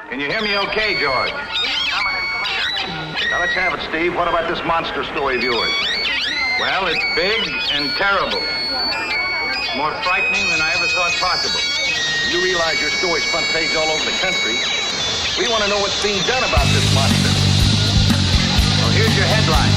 Can you hear me okay, George? Now, let's have it, Steve. What about this monster story of yours? Well, it's big and terrible. More frightening than I ever thought possible. You realize your story's front page all over the country. We want to know what's being done about this monster. Well, here's your headline.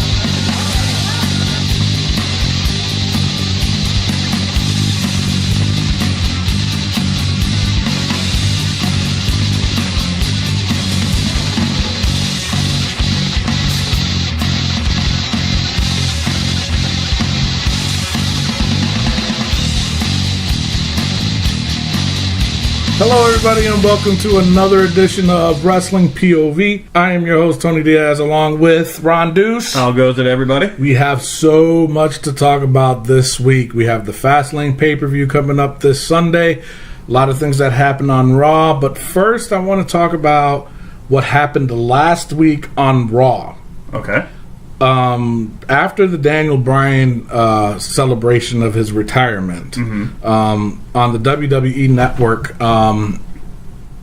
Hello, everybody, and welcome to another edition of Wrestling POV. I am your host, Tony Diaz, along with Ron Deuce. How goes it, everybody? We have so much to talk about this week. We have the Fastlane pay-per-view coming up this Sunday. A lot of things that happened on Raw. But first, I want to talk about what happened last week on Raw. Okay. After the Daniel Bryan celebration of his retirement, on the WWE Network,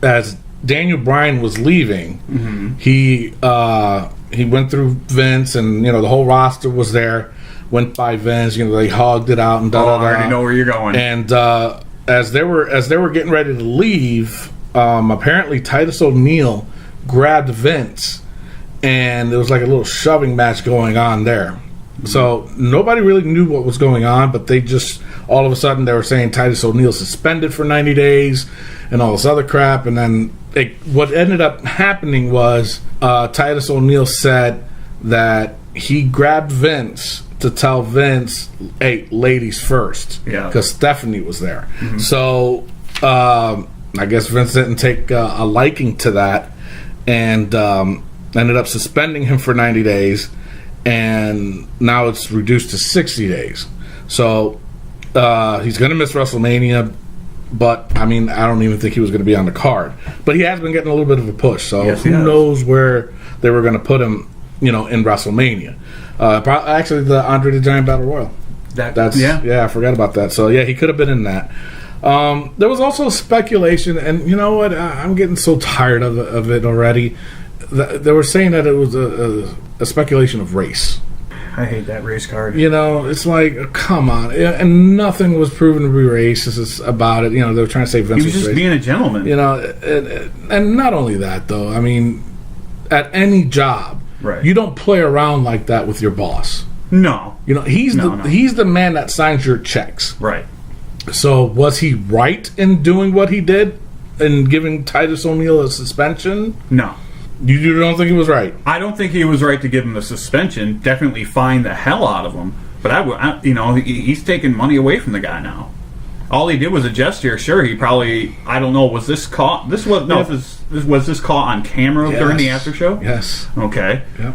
as Daniel Bryan was leaving, he went through Vince, and the whole roster was there. Went by Vince, they hogged it out and I already know where you're going. And as they were getting ready to leave, apparently Titus O'Neil grabbed Vince. And there was like a little shoving match going on there. So nobody really knew what was going on, but they just, all of a sudden, they were saying Titus O'Neil suspended for 90 days and all this other crap. And then what ended up happening was Titus O'Neil said that he grabbed Vince to tell Vince, hey, ladies first. Yeah. Because Stephanie was there. So I guess Vince didn't take a liking to that. And ended up suspending him for 90 days, and now it's reduced to 60 days. So he's going to miss WrestleMania, but I don't even think he was going to be on the card. But he has been getting a little bit of a push, so who knows where they were going to put him, in WrestleMania. Actually, the Andre the Giant Battle Royal. I forgot about that. So yeah, he could have been in that. There was also speculation, and you know what? I'm getting so tired of it already. They were saying that it was a speculation of race. I hate that race card. It's like, come on. And nothing was proven to be racist about it. They were trying to say Vince was just being a gentleman. And not only that, though. At any job, right, you don't play around like that with your boss. No. He's the man that signs your checks. Right. So was he right in doing what he did and giving Titus O'Neil a suspension? No. You don't think he was right? I don't think he was right to give him a suspension. Definitely fine the hell out of him. But he's taking money away from the guy now. All he did was a gesture. Sure, he probably, I don't know, was this caught? Was this caught on camera during the after show? Yes. Okay. Yep.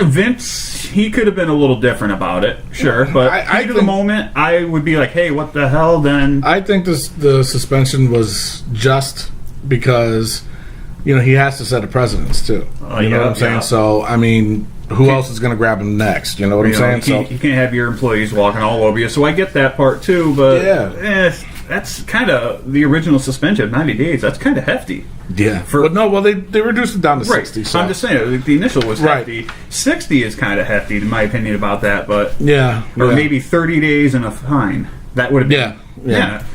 Vince, he could have been a little different about it, sure, but I think the moment, I would be like, hey, what the hell, then? I think the suspension was just because, he has to set a precedence, too. You know what I'm saying? So, who else is going to grab him next? You know what I'm saying? You can't have your employees walking all over you, so I get that part, too, but that's kind of the original suspension, 90 days. That's kind of hefty. Yeah. They reduced it down to 60. So. I'm just saying, the initial was hefty. 60 is kind of hefty, in my opinion, about that, but... Or maybe 30 days and a fine. That would have been... Yeah.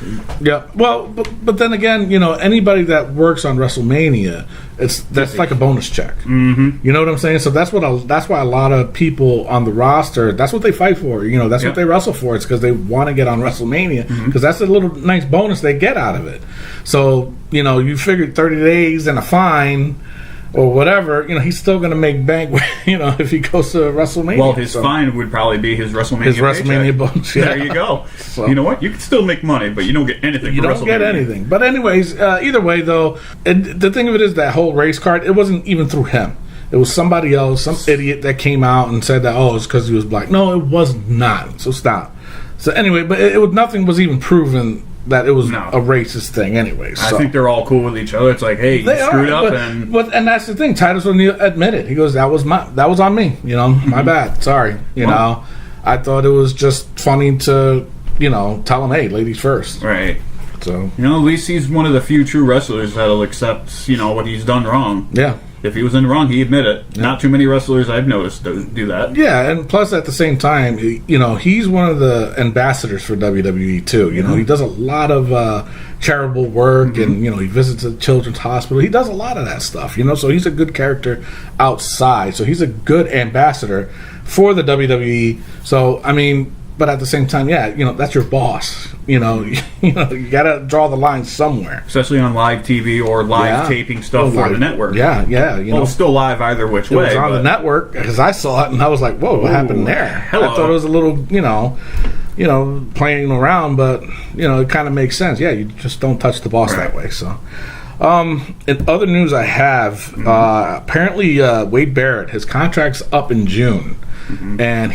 Well, but then again, anybody that works on WrestleMania, that's like a bonus check. Mm-hmm. You know what I'm saying? So that's why a lot of people on the roster, that's what they fight for. That's what they wrestle for. It's because they want to get on WrestleMania because that's a little nice bonus they get out of it. So you figured 30 days and a fine or whatever, he's still going to make bank, if he goes to WrestleMania. Well, his fine would probably be his WrestleMania His WrestleMania bonus, There you go. So, you know what? You can still make money, but you don't get anything. You don't get anything. But anyways, either way, though, the thing of it is that whole race card, it wasn't even through him. It was somebody else, some idiot that came out and said that, it's because he was black. No, it was not. So stop. So anyway, but nothing was even proven that it was a racist thing anyway. So. I think they're all cool with each other. It's like, hey, you screwed up. And that's the thing. Titus O'Neil admitted. He goes, that was on me. My bad. Sorry. I thought it was just funny to, tell him, hey, ladies first. Right. So at least he's one of the few true wrestlers that'll accept, what he's done wrong. yeah. If he was in the wrong, he admit it. Yeah. Not too many wrestlers I've noticed do that. Yeah, and plus at the same time, he's one of the ambassadors for WWE too. He does a lot of charitable work, and he visits a children's hospital. He does a lot of that stuff. So he's a good character outside. So he's a good ambassador for the WWE. So I mean. But at the same time, that's your boss. You gotta draw the line somewhere, especially on live TV or live taping stuff for the network. Yeah. It's still live either which way. It was on the network because I saw it and I was like, "Whoa, what happened there?" Hello. I thought it was a little, playing around, but it kind of makes sense. Yeah, you just don't touch the boss that way. So. In other news I have, apparently Wade Barrett, his contract's up in June, and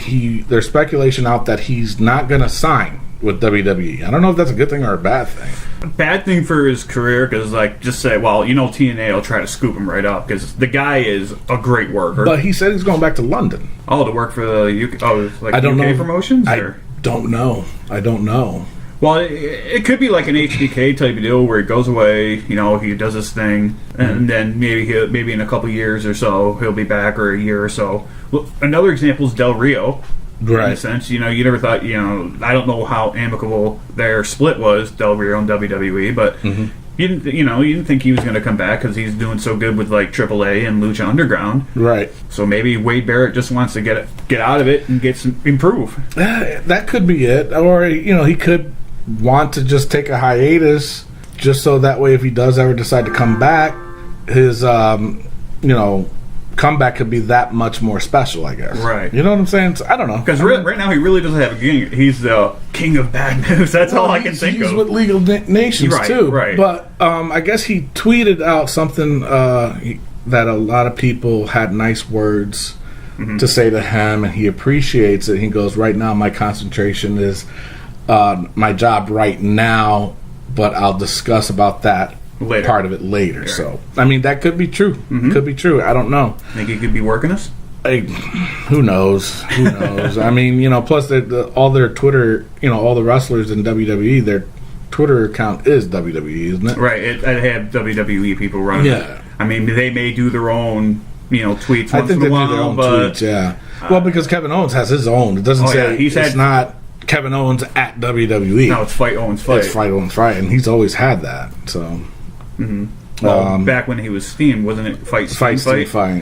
there's speculation out that he's not going to sign with WWE. I don't know if that's a good thing or a bad thing. A bad thing for his career because, just say, TNA will try to scoop him right up because the guy is a great worker. But he said he's going back to London. Oh, to work for the UK, I don't UK know. promotions? I don't know. Well, it could be like an HBK type of deal where he goes away, he does his thing, and then maybe in a couple years or so he'll be back, or a year or so. Well, another example is Del Rio. Right. In a sense, you never thought, I don't know how amicable their split was, Del Rio and WWE, but you didn't think he was going to come back because he's doing so good with AAA and Lucha Underground. Right. So maybe Wade Barrett just wants to get out of it and improve. That could be it, or he could want to just take a hiatus just so that way if he does ever decide to come back, his comeback could be that much more special, I guess. Right. You know what I'm saying? So, I don't know. Because right now he really doesn't have a king. He's the king of bad news. That's all I can think of. He's with League of Nations too. Right. But I guess he tweeted out something that a lot of people had nice words to say to him, and he appreciates it. He goes, "Right now, my concentration is my job right now, but I'll discuss about that later. Part of it later." Sure. So, I mean, that could be true. Could be true. I don't know. Think he could be working us? Who knows? I mean, plus all their Twitter, all the wrestlers in WWE, their Twitter account is WWE, isn't it? Right. I have WWE people running it. Yeah. I mean, they may do their own, tweets I once think in they a while, do their own but tweets, yeah. Well, because Kevin Owens has his own. It doesn't say it's not Kevin Owens at WWE. No, it's Fight Owens Fight. It's Fight Owens Fight, and he's always had that. So, well, back when he was Steam, wasn't it Fight?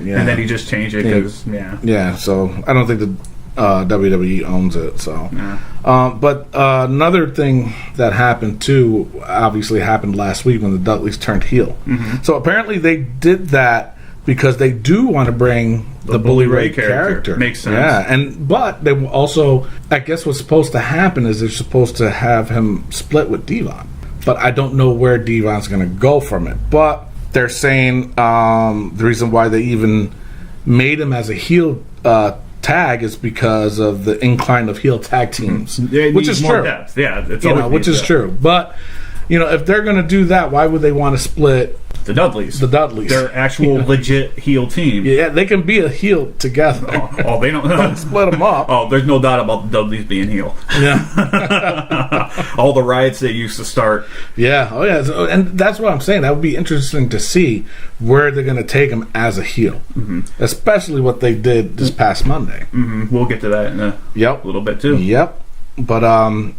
Yeah. And then he just changed it because yeah. So I don't think the WWE owns it. So, yeah. But another thing that happened too, obviously happened last week when the Dudleys turned heel. So apparently they did that because they do want to bring the Bully Ray character. Makes sense. Yeah, but they also, I guess what's supposed to happen is they're supposed to have him split with Devon. But I don't know where Devon's going to go from it. But they're saying the reason why they even made him as a heel tag is because of the incline of heel tag teams, which is true. Depth. Yeah, which is true. But if they're going to do that, why would they want to split the Dudleys? Their actual legit heel team. Yeah, they can be a heel together. Oh, they don't split them up. Oh, there's no doubt about the Dudleys being heel. Yeah. All the riots they used to start. Yeah. Oh, yeah. So, and that's what I'm saying. That would be interesting to see where they're going to take him as a heel, especially what they did this past Monday. We'll get to that in a little bit too. Yep. But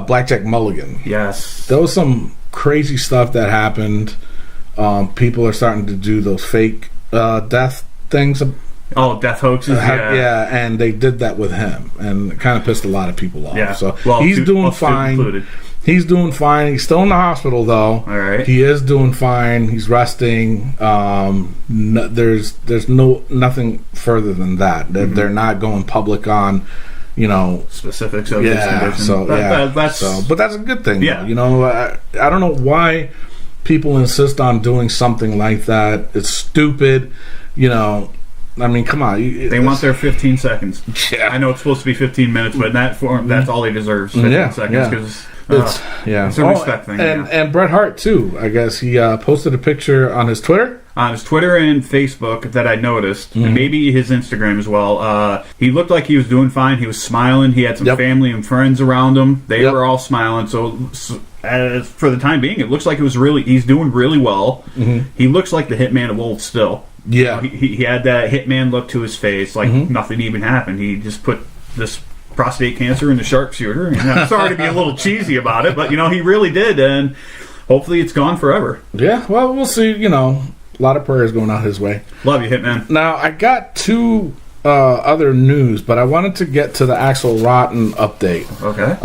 Blackjack Mulligan. Yes. There was some crazy stuff that happened. People are starting to do those fake death things. Death hoaxes. Yeah, and they did that with him, and it kind of pissed a lot of people off. Yeah. So he's doing fine. He's doing fine. He's still in the hospital, though. All right. He is doing fine. He's resting. There's nothing further than that. They're not going public on, specifics of his condition. So but that's a good thing. Yeah. I don't know why people insist on doing something like that. It's stupid. I mean, come on. They want their 15 seconds. Yeah. I know it's supposed to be 15 minutes, but in that form, that's all he deserves. 15 seconds because it's a respect thing. And Bret Hart too. I guess he posted a picture on his Twitter. On his Twitter and Facebook that I noticed, and maybe his Instagram as well. He looked like he was doing fine. He was smiling. He had some family and friends around him. They were all smiling. So as for the time being, it looks like he's doing really well. Mm-hmm. He looks like the Hitman of old still. Yeah. He had that Hitman look to his face, like nothing even happened. He just put this prostate cancer in the sharpshooter. And I'm sorry to be a little cheesy about it, but, he really did, and hopefully it's gone forever. Yeah, well, we'll see, a lot of prayers going out his way. Love you, Hitman. Now, I got two other news, but I wanted to get to the Axel Rotten update. Okay.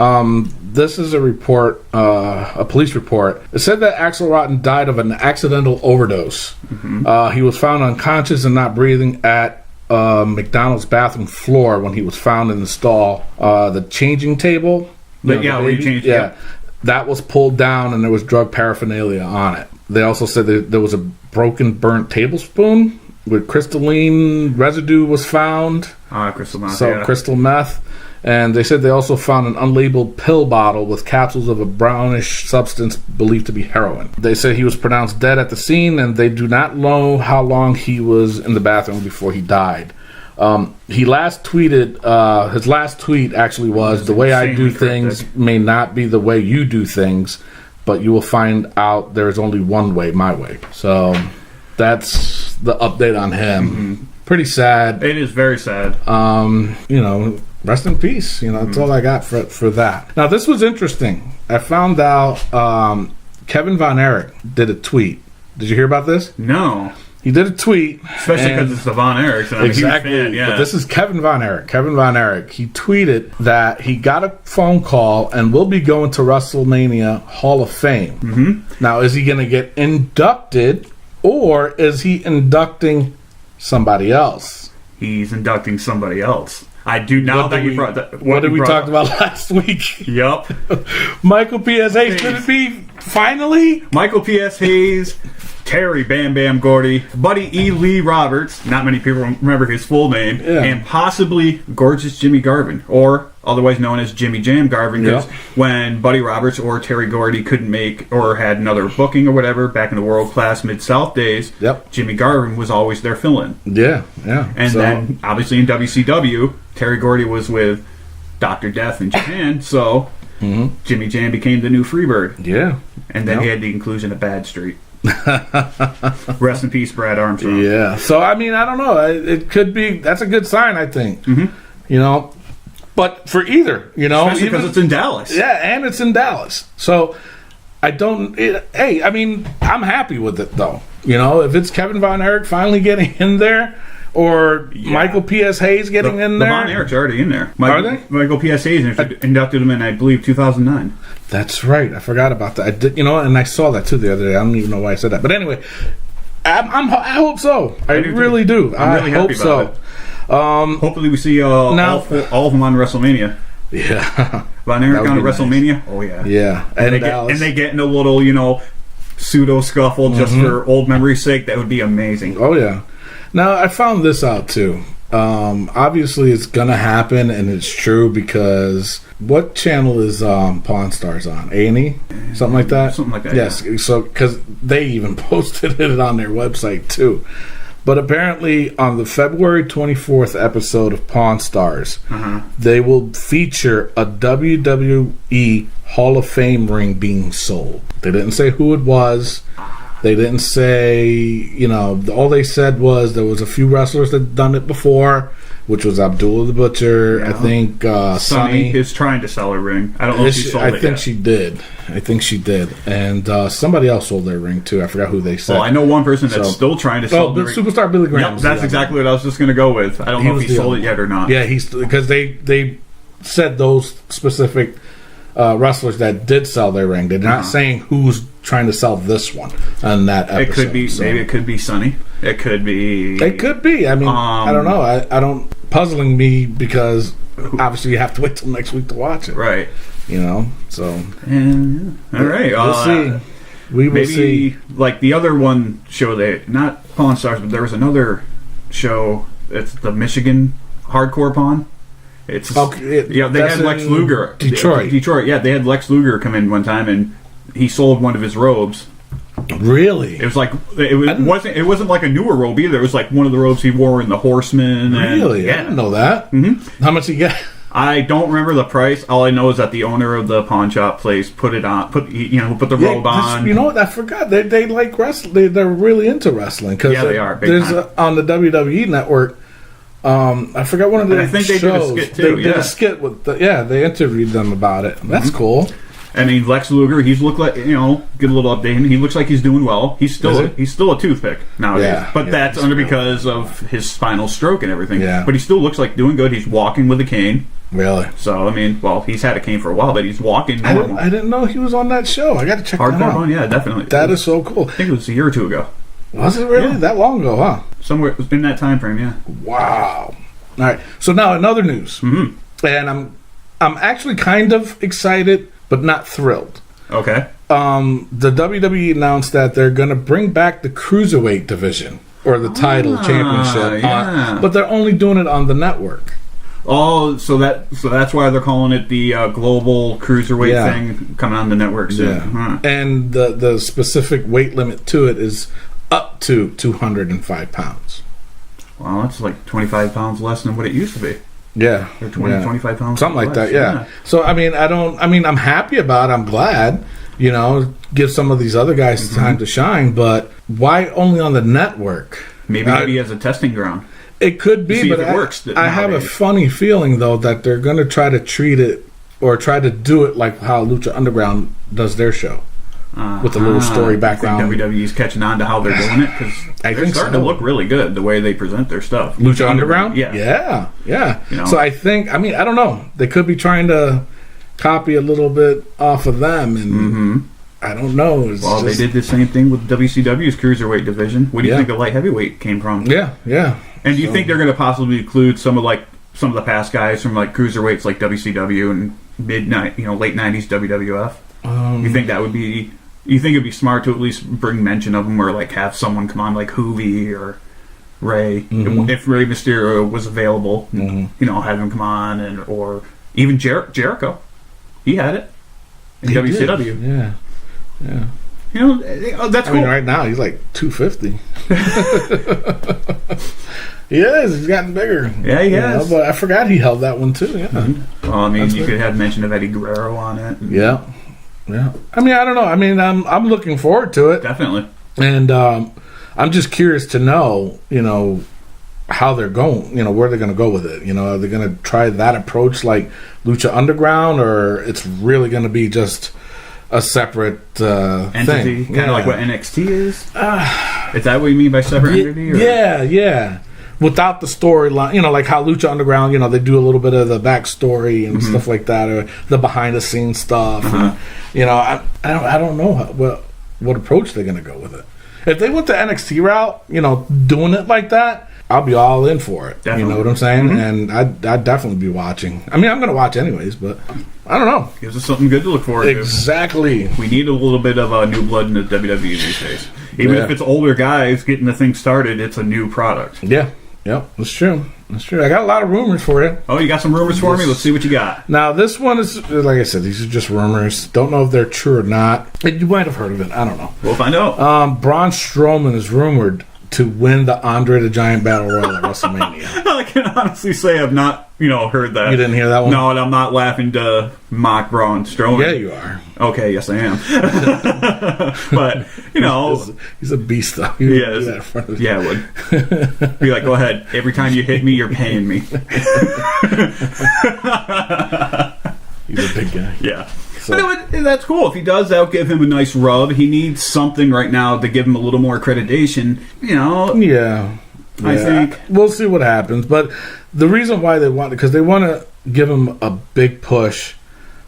This is a report, a police report. It said that Axel Rotten died of an accidental overdose. Mm-hmm. He was found unconscious and not breathing at McDonald's bathroom floor when he was found in the stall. The changing table. Yeah. That was pulled down and there was drug paraphernalia on it. They also said that there was a broken, burnt tablespoon with crystalline residue was found. Crystal meth. Crystal meth. And they said they also found an unlabeled pill bottle with capsules of a brownish substance believed to be heroin. They said he was pronounced dead at the scene, and they do not know how long he was in the bathroom before he died. He last tweeted, his last tweet actually was, "The way I do things may not be the way you do things, but you will find out there is only one way, my way." So that's the update on him. Mm-hmm. Pretty sad. It is very sad. Rest in peace. That's all I got for that. Now, this was interesting. I found out Kevin Von Erich did a tweet. Did you hear about this? No. He did a tweet. Especially because it's the Von Erichs. And I'm exactly. A huge fan, yeah. But this is Kevin Von Erich. Kevin Von Erich. He tweeted that he got a phone call and will be going to WrestleMania Hall of Fame. Mm-hmm. Now, is he going to get inducted or is he inducting somebody else? He's inducting somebody else. I do now that you brought that. What did we talk about last week? Yup. Michael P.S. Hayes. Could it be finally? Michael P.S. Hayes, Terry Bam Bam Gordy, Buddy E. Lee Roberts, not many people remember his full name, and possibly Gorgeous Jimmy Garvin, or otherwise known as Jimmy Jam Garvin, because when Buddy Roberts or Terry Gordy couldn't make or had another booking or whatever back in the World Class Mid-South days, Jimmy Garvin was always their fill-in. Yeah. And then, obviously in WCW, Terry Gordy was with Dr. Death in Japan, so Jimmy Jam became the new Freebird. Yeah. And then he had the inclusion of Bad Street. Rest in peace, Brad Armstrong. Yeah. So, I don't know. It could be, that's a good sign, I think. Mm-hmm. But for either, especially because it's in Dallas. Yeah, and it's in Dallas. So I'm happy with it though. If it's Kevin Von Erich finally getting in there, or Michael P.S. Hayes getting in there. The Von Erich's already in there. Are they? Michael P.S. Hayes inducted him in, I believe, 2009. That's right. I forgot about that. I did, and I saw that too the other day. I don't even know why I said that. But anyway, I hope so. I really do. I'm really happy about it. Hopefully we see all of them on WrestleMania. Yeah. Von Erich on WrestleMania? Nice. Oh, yeah. Yeah. And they get in a little, pseudo scuffle just for old memory's sake. That would be amazing. Oh, yeah. Now, I found this out, too. Obviously, it's going to happen, and it's true because what channel is Pawn Stars on? A&E? Something like that? Something like that, yes. Yeah. So, because they even posted it on their website, too. But apparently, on the February 24th episode of Pawn Stars, they will feature a WWE Hall of Fame ring being sold. They didn't say who it was. They didn't say, all they said was there was a few wrestlers that done it before, which was Abdullah the Butcher. Yeah. I think Sunny is trying to sell her ring. I don't know if she sold it I think she did. And somebody else sold their ring, too. I forgot who they said. Well, I know one person that's still trying to sell the ring. Superstar Billy Graham. Yep, that's exactly what I was just going to go with. I don't know if he sold it yet or not. Yeah, because they said those specific wrestlers that did sell their ring. They're not saying who's trying to sell this one on that episode. It could be, maybe it could be Sunny. It could be. I don't know. I don't. Puzzling me because obviously you have to wait till next week to watch it. Right. So. All right. We'll see. We will see. Like the other one show, not Pawn Stars, but there was another show. It's the Michigan Hardcore Pawn. It's they had Lex Luger. Detroit. Yeah, they had Lex Luger come in one time and he sold one of his robes. Really? It was like it wasn't like a newer robe either. It was like one of the robes he wore in the Horseman. Really? Yeah. I didn't know that. Mm-hmm. How much he get? I don't remember the price. All I know is that the owner of the pawn shop place put the robe on. You know what? I forgot. They like wrestling. They're really into wrestling. Cause yeah, they are. There's on the WWE network. I forgot one of the I think shows. They did a skit too. They did a skit with they interviewed them about it. That's cool. I mean, Lex Luger, he's looked like, get a little update. He looks like he's doing well. He's still a toothpick nowadays. Yeah, but that's because of his spinal stroke and everything. Yeah. But he still looks like doing good. He's walking with a cane. Really? So, I mean, he's had a cane for a while, but he's walking normal. I didn't know he was on that show. I got to check that Hardcore out. Bone, yeah, definitely. That is so cool. I think it was a year or two ago. Was it really? Yeah. That long ago, huh? Somewhere in that time frame, yeah. Wow. All right. So now another news. Mm-hmm. And I'm actually kind of excited, but not thrilled. Okay. The WWE announced that they're going to bring back the Cruiserweight division, or the title championship, yeah. but they're only doing it on the network. Oh, so that's why they're calling it the global cruiserweight thing coming on the network soon. Yeah. Huh. And the specific weight limit to it is up to 205 pounds. Well, that's like 25 pounds less than what it used to be. Yeah. Or 25 pounds. Something like less. that, yeah. So, I'm happy about it. I'm glad, give some of these other guys time to shine, but why only on the network? Maybe as a testing ground. It could be, but it works I have a funny feeling, though, that they're going to try to treat it or try to do it like how Lucha Underground does their show. With a little story background. I think WWE's catching on to how they're doing it because they're starting to look really good the way they present their stuff. Lucha Underground? Yeah. So I think, I don't know. They could be trying to copy a little bit off of them, and I don't know. They did the same thing with WCW's Cruiserweight division. Where do you think the light heavyweight came from? Yeah. And do you think they're going to possibly include some of the past guys from like Cruiserweights like WCW and late 90s WWF? You think that would be... You think it'd be smart to at least bring mention of them, or like have someone come on, like Hoovy or Ray, if Rey Mysterio was available. Have him come on, or even Jericho. He had it in WCW. Yeah. That's cool. Right now he's like 250. He is. He's gotten bigger. Yeah, he has. But I forgot he held that one too. Yeah. Well, you could have mention of Eddie Guerrero on it. Yeah. I don't know. I'm looking forward to it. Definitely. And I'm just curious to know, how they're going, where they're going to go with it. Are they going to try that approach like Lucha Underground, or it's really going to be just a separate entity, thing? Kind of like what NXT is? Is that what you mean by separate entity? Or? Yeah. Without the storyline, like how Lucha Underground, they do a little bit of the backstory and stuff like that, or the behind the scenes stuff. And, I don't know what approach they're going to go with it. If they went the NXT route, doing it like that, I'll be all in for it. Definitely. You know what I'm saying? And I'd definitely be watching. I'm going to watch anyways, but I don't know. Gives us something good to look forward to. Exactly. We need a little bit of new blood in the WWE these days. Even if it's older guys getting the thing started, it's a new product. Yeah. Yep, that's true. I got a lot of rumors for you. Oh, you got some rumors for me? Let's see what you got. Now, this one is, like I said, these are just rumors. Don't know if they're true or not. You might have heard of it. I don't know. We'll find out. Braun Strowman is rumored to win the Andre the Giant Battle Royal at WrestleMania. I can honestly say I've not, heard that. You didn't hear that one? No, and I'm not laughing to mock Braun Strowman. Yeah, you are. Okay, yes I am. But, He's a beast, though. Yeah, I would. Be like, go ahead. Every time you hit me, you're paying me. He's a big guy. Yeah. So. But that's cool. If he does, that'll give him a nice rub. He needs something right now to give him a little more accreditation. Yeah. I think. We'll see what happens. But the reason why they want it, because they want to give him a big push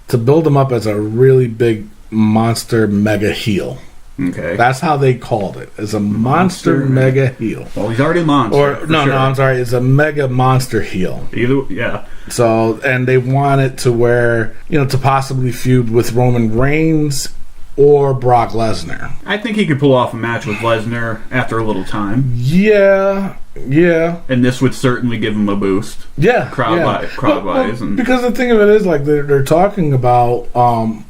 to build him up as a really big monster mega heel. Okay. That's how they called it. As a monster mega heel. Well, he's already a monster. No, I'm sorry. It's a mega monster heel. Yeah. So, and they want it to where, to possibly feud with Roman Reigns or Brock Lesnar. I think he could pull off a match with Lesnar after a little time. Yeah. And this would certainly give him a boost. Yeah. Crowd-wise. Because the thing of it is, like, they're talking about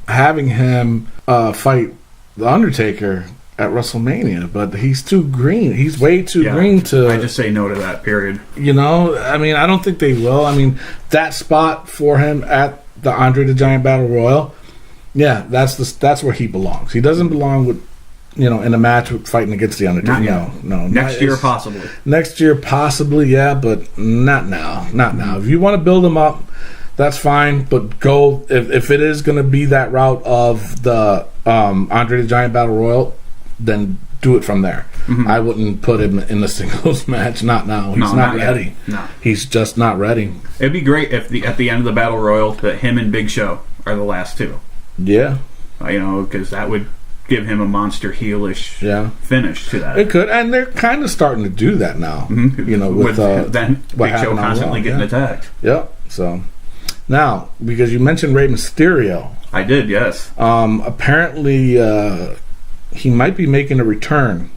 having him fight The Undertaker at WrestleMania, but he's too green. He's way too green to. I just say no to that. Period. You know, I mean, I don't think they will. I mean, that spot for him at the Andre the Giant Battle Royal, yeah, that's where he belongs. He doesn't belong with, in a match with fighting against the Undertaker. No. Next year, possibly. Next year, possibly, yeah, but not now. Not now. If you want to build him up, that's fine, but go if it is going to be that route of the Andre the Giant Battle Royal, then do it from there. Mm-hmm. I wouldn't put him in the singles match. Not now. He's not ready. No, he's just not ready. It'd be great if at the end of the Battle Royal that him and Big Show are the last two. Yeah, because that would give him a monster heelish finish to that. It could, and they're kind of starting to do that now. Mm-hmm. With then Big Show constantly getting attacked. Yep. So now, because you mentioned Rey Mysterio, I did. Yes. Apparently, he might be making a return.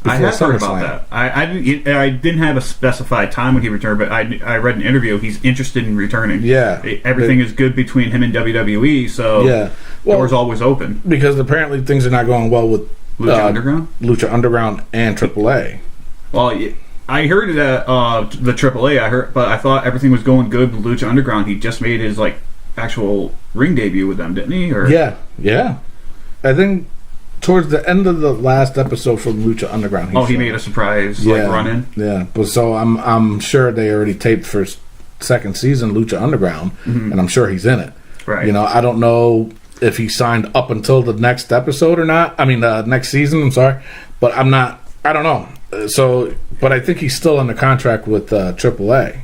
I have heard about that. I didn't have a specified time when he returned, but I read an interview. He's interested in returning. Yeah, everything is good between him and WWE, so doors always open. Because apparently things are not going well with Lucha Underground and AAA. Well, I heard that the AAA. But I thought everything was going good with Lucha Underground. He just made his actual ring debut with them, didn't he? Or yeah. I think towards the end of the last episode from Lucha Underground. He made a surprise run-in? Yeah, but so I'm sure they already taped for second season Lucha Underground, and I'm sure he's in it. Right. I don't know if he signed up until the next episode or not. I mean, next season, I'm sorry. But I don't know. So, but I think he's still under contract with AAA.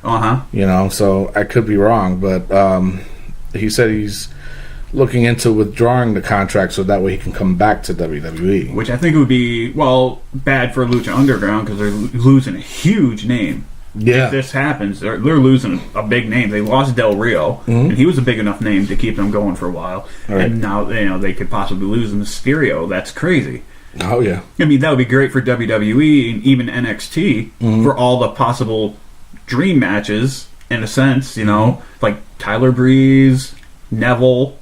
Uh-huh. So I could be wrong, but he said he's looking into withdrawing the contract so that way he can come back to WWE. Which I think would be, bad for Lucha Underground because they're losing a huge name. Yeah. If this happens, they're losing a big name. They lost Del Rio, and he was a big enough name to keep them going for a while. Right. And now, they could possibly lose Mysterio. That's crazy. Oh, yeah. I mean, that would be great for WWE and even NXT for all the possible dream matches, in a sense, like Tyler Breeze, Neville,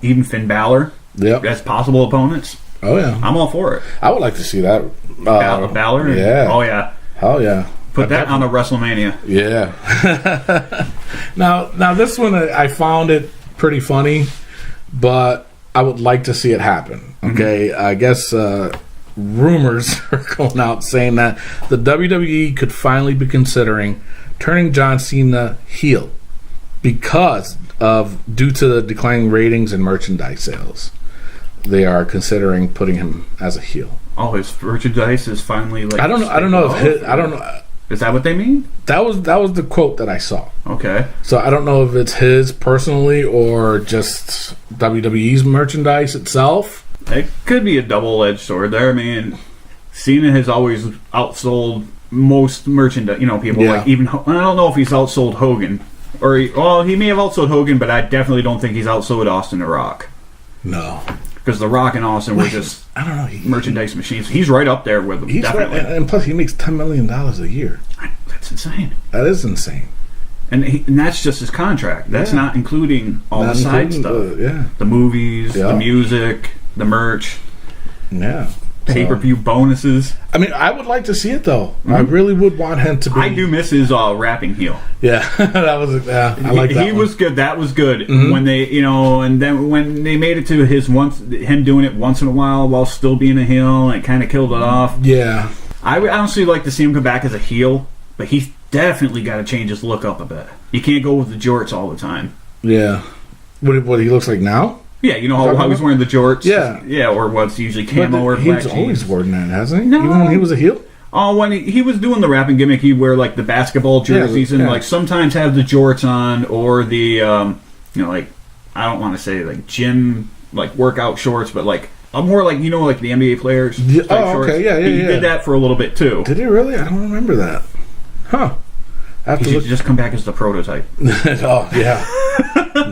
even Finn Balor as possible opponents. Oh, yeah. I'm all for it. I would like to see that. Balor? Yeah. Oh, yeah. Hell yeah. Put that on a WrestleMania. Yeah. Now, this one, I found it pretty funny, but I would like to see it happen. Okay? I guess rumors are going out saying that the WWE could finally be considering turning John Cena heel because due to the declining ratings and merchandise sales. They are considering putting him as a heel. Oh, his merchandise is finally I don't know if is that what they mean? That was the quote that I saw. Okay. So I don't know if it's his personally or just WWE's merchandise itself. It could be a double-edged sword there. I mean, Cena has always outsold most merchandise. People even. I don't know if he's outsold Hogan. He may have outsold Hogan, but I definitely don't think he's outsold Austin The Rock. No. Because The Rock and Austin were just merchandise machines. He's right up there with them, definitely. Right, and plus, he makes $10 million a year. That's insane. That is insane. And that's just his contract. That's not including all the side stuff. The movies, the music, the merch. Yeah. Pay-per-view bonuses. I mean, I would like to see it though. I really would want him to be. I do miss his rapping heel. Yeah, that was. I like that. He was good. That was good when they, and then when they made it to him doing it once in a while still being a heel, and it kind of killed it off. Yeah, I would honestly like to see him come back as a heel, but he's definitely got to change his look up a bit. You can't go with the jorts all the time. Yeah, what he looks like now. Yeah, how he's wearing the jorts. Yeah, or what's usually camo or black jeans. He's always worn that, hasn't he? No. Even when he was a heel? Oh, when he was doing the rapping gimmick, he'd wear the basketball jerseys and sometimes have the jorts on or the I don't want to say gym workout shorts, but more the NBA players. Shorts. Okay, yeah. He did that for a little bit too. Did he really? I don't remember that. Huh. He should just come back as the prototype. Oh yeah.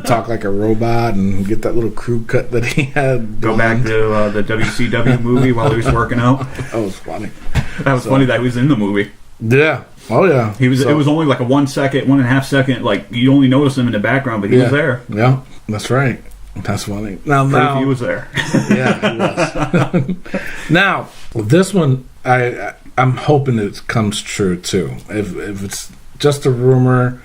Talk like a robot and get that little crew cut that he had. Go back to the WCW movie while he was working out. That was funny. That was funny that he was in the movie. Yeah. Oh yeah. He was. It was only a 1.5 second. You only notice him in the background, but he was there. Yeah, that's right. That's funny. Now, If he was there. yeah, he was. Now, this one, I'm hoping it comes true too. If it's just a rumor,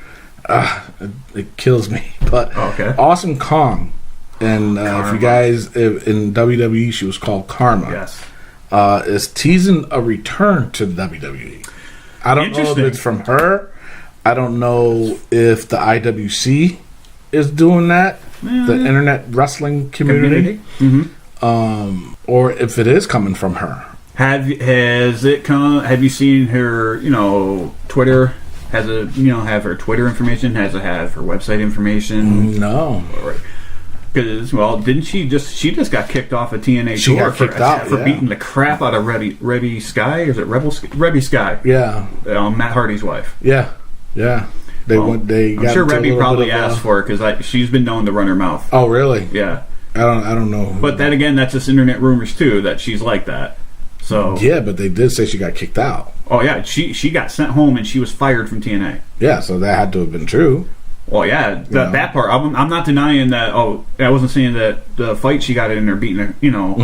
it kills me. But Awesome Kong, and if you guys in WWE, she was called Karma. Yes. Is teasing a return to WWE. I don't know if it's from her. I don't know if the IWC is doing that, the Internet Wrestling Community. Mm-hmm. Or if it is coming from her. Has it come? Have you seen her? Twitter has have her Twitter information. Has it have her website information? No. Because didn't she just got kicked off of TNA? She got kicked out for beating the crap out of Rebby Sky. Is it Rebby Sky? Yeah. Matt Hardy's wife. Yeah. Yeah. I'm sure Rebby probably asked for it because she's been known to run her mouth. Oh, really? Yeah. I don't know. But then again, that's just internet rumors too that she's like that. So yeah, but they did say she got kicked out. Oh yeah, she got sent home and she was fired from TNA. Yeah, so that had to have been true. Well, yeah, that part. I'm not denying that. Oh, I wasn't saying that the fight she got in or beating her,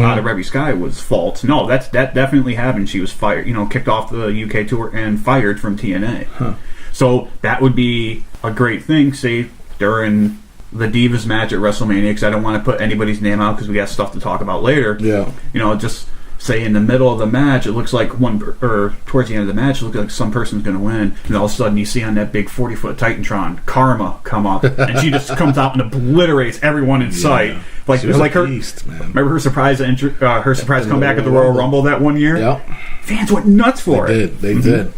out of Rebby Sky was false. No, that definitely happened. She was fired, kicked off the UK tour and fired from TNA. Huh. So that would be a great thing. Say during the Divas match at WrestleMania, because I don't want to put anybody's name out because we got stuff to talk about later. Yeah, just say in the middle of the match, it looks like towards the end of the match, it looks like some person's going to win, and all of a sudden you see on that big 40-foot Titantron, Karma come up, and she just comes out and obliterates everyone in sight. Like it was like her. Beast, man. Remember her surprise comeback at the Royal Rumble that one year? Yep. Fans went nuts for it. They did,